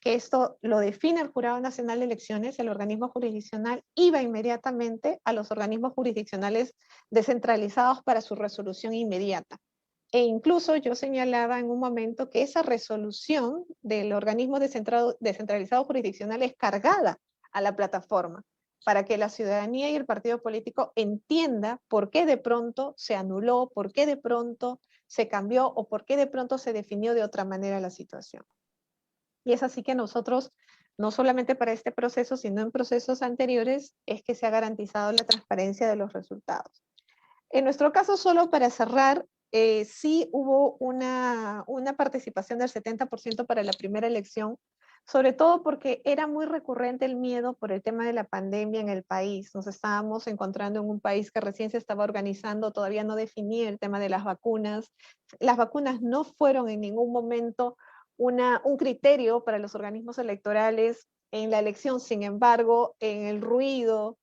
que esto lo define el Jurado Nacional de Elecciones, el organismo jurisdiccional iba inmediatamente a los organismos jurisdiccionales descentralizados para su resolución inmediata. E incluso yo señalaba en un momento que esa resolución del organismo descentralizado jurisdiccional es cargada a la plataforma para que la ciudadanía y el partido político entienda por qué de pronto se anuló, por qué de pronto se cambió o por qué de pronto se definió de otra manera la situación. Y es así que nosotros, no solamente para este proceso, sino en procesos anteriores, es que se ha garantizado la transparencia de los resultados. En nuestro caso, solo para cerrar, sí hubo una participación del 70% para la primera elección, sobre todo porque era muy recurrente el miedo por el tema de la pandemia en el país. Nos estábamos encontrando en un país que recién se estaba organizando, todavía no definía el tema de las vacunas. Las vacunas no fueron en ningún momento un criterio para los organismos electorales en la elección. Sin embargo, en el ruido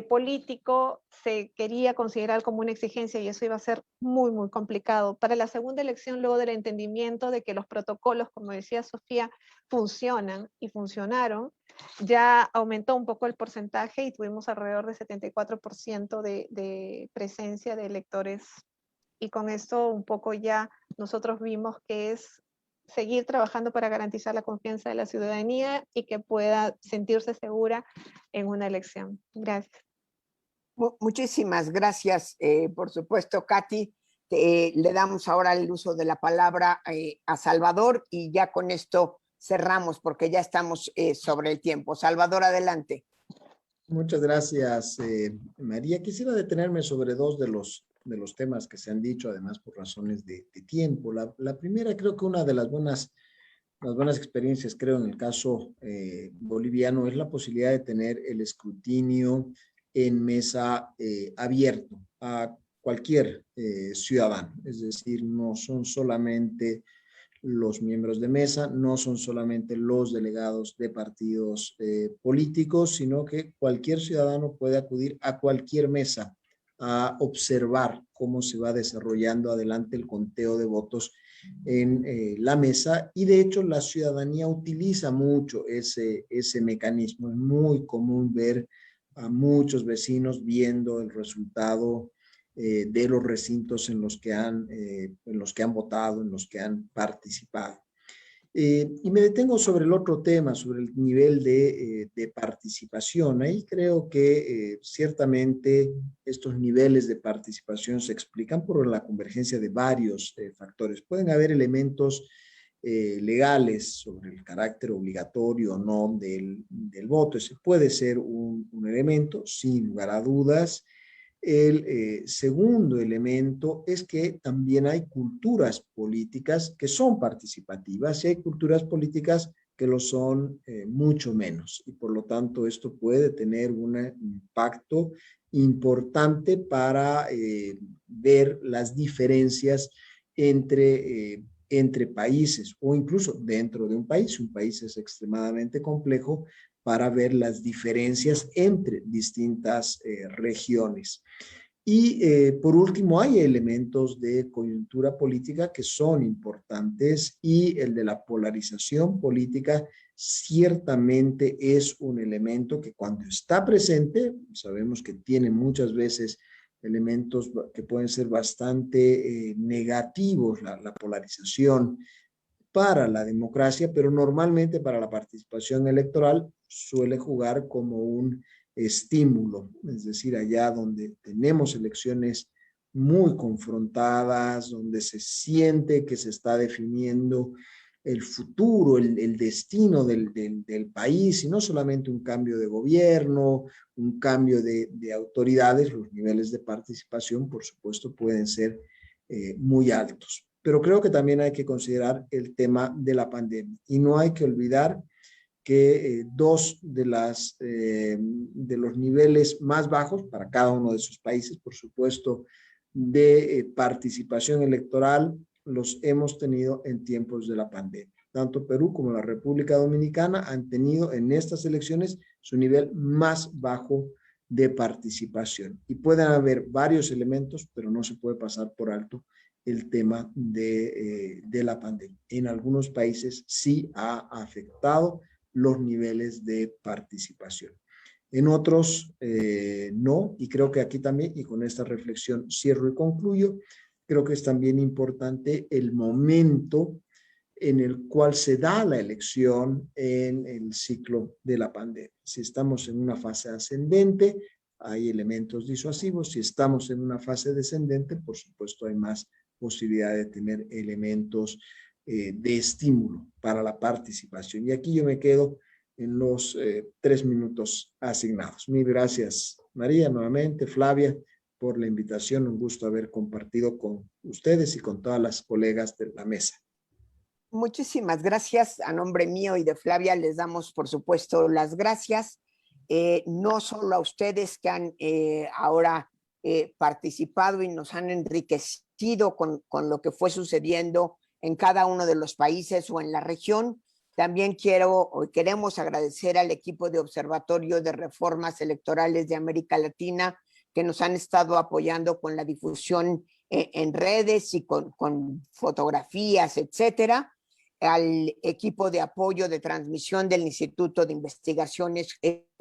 político se quería considerar como una exigencia y eso iba a ser muy, muy complicado. Para la segunda elección, luego del entendimiento de que los protocolos, como decía Sofía, funcionan y funcionaron, ya aumentó un poco el porcentaje y tuvimos alrededor de 74% de presencia de electores. Y con esto un poco ya nosotros vimos que es seguir trabajando para garantizar la confianza de la ciudadanía y que pueda sentirse segura en una elección. Gracias. Muchísimas gracias, por supuesto, Katy. Le damos ahora el uso de la palabra a Salvador y ya con esto cerramos porque ya estamos sobre el tiempo. Salvador, adelante. Muchas gracias, María. Quisiera detenerme sobre dos de los temas que se han dicho, además por razones de tiempo. La primera, creo que una de las buenas experiencias, creo, en el caso boliviano, es la posibilidad de tener el escrutinio en mesa abierto a cualquier ciudadano. Es decir, no son solamente los miembros de mesa, no son solamente los delegados de partidos políticos, sino que cualquier ciudadano puede acudir a cualquier mesa a observar cómo se va desarrollando adelante el conteo de votos en la mesa, y de hecho la ciudadanía utiliza mucho ese mecanismo. Es muy común ver a muchos vecinos viendo el resultado de los recintos en los que han votado, en los que han participado. Y me detengo sobre el otro tema, sobre el nivel de participación. Ahí creo que ciertamente estos niveles de participación se explican por la convergencia de varios factores. Pueden haber elementos legales sobre el carácter obligatorio o no del voto. Ese puede ser un elemento, sin lugar a dudas. El segundo elemento es que también hay culturas políticas que son participativas y hay culturas políticas que lo son mucho menos. Y por lo tanto esto puede tener un impacto importante para ver las diferencias entre países o incluso dentro de un país. Un país es extremadamente complejo para ver las diferencias entre distintas regiones. Y por último, hay elementos de coyuntura política que son importantes, y el de la polarización política ciertamente es un elemento que cuando está presente, sabemos que tiene muchas veces elementos que pueden ser bastante negativos, la polarización para la democracia, pero normalmente para la participación electoral suele jugar como un estímulo. Es decir, allá donde tenemos elecciones muy confrontadas, donde se siente que se está definiendo el futuro, el destino del país, y no solamente un cambio de gobierno, un cambio de autoridades, los niveles de participación, por supuesto, pueden ser muy altos. Pero creo que también hay que considerar el tema de la pandemia, y no hay que olvidar que dos de los niveles más bajos para cada uno de esos países, por supuesto, de participación electoral, los hemos tenido en tiempos de la pandemia. Tanto Perú como la República Dominicana han tenido en estas elecciones su nivel más bajo de participación. Y pueden haber varios elementos, pero no se puede pasar por alto el tema de la pandemia. En algunos países sí ha afectado los niveles de participación. En otros no, y creo que aquí también, y con esta reflexión cierro y concluyo, creo que es también importante el momento en el cual se da la elección en el ciclo de la pandemia. Si estamos en una fase ascendente, hay elementos disuasivos. Si estamos en una fase descendente, por supuesto hay más posibilidad de tener elementos de estímulo para la participación. Y aquí yo me quedo en los 3 minutos asignados. Mil gracias, María, nuevamente, Flavia, por la invitación. Un gusto haber compartido con ustedes y con todas las colegas de la mesa. Muchísimas gracias. A nombre mío y de Flavia les damos, por supuesto, las gracias. No solo a ustedes que han ahora participado y nos han enriquecido con lo que fue sucediendo en cada uno de los países o en la región. También queremos agradecer al equipo de Observatorio de Reformas Electorales de América Latina que nos han estado apoyando con la difusión en redes y con fotografías, etcétera. Al equipo de apoyo de transmisión del Instituto de Investigaciones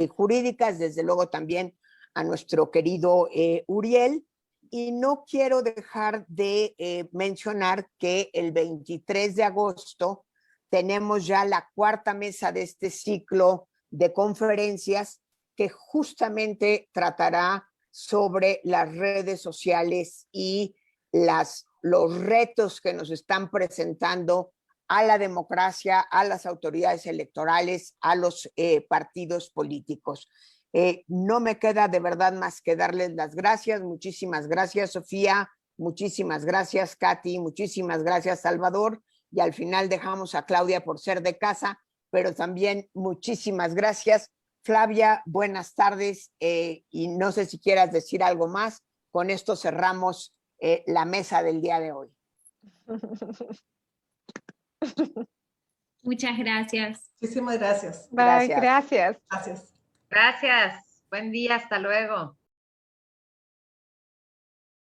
Jurídicas, desde luego también a nuestro querido Uriel. Y no quiero dejar de mencionar que el 23 de agosto tenemos ya la cuarta mesa de este ciclo de conferencias que justamente tratará sobre las redes sociales y los retos que nos están presentando a la democracia, a las autoridades electorales, a los partidos políticos. No me queda de verdad más que darles las gracias. Muchísimas gracias, Sofía. Muchísimas gracias, Katy. Muchísimas gracias, Salvador. Y al final dejamos a Claudia por ser de casa, pero también muchísimas gracias. Flavia, buenas tardes. Y no sé si quieras decir algo más. Con esto cerramos la mesa del día de hoy. Muchas gracias. Muchísimas gracias. Bye, gracias. Gracias. Gracias. Buen día. Hasta luego.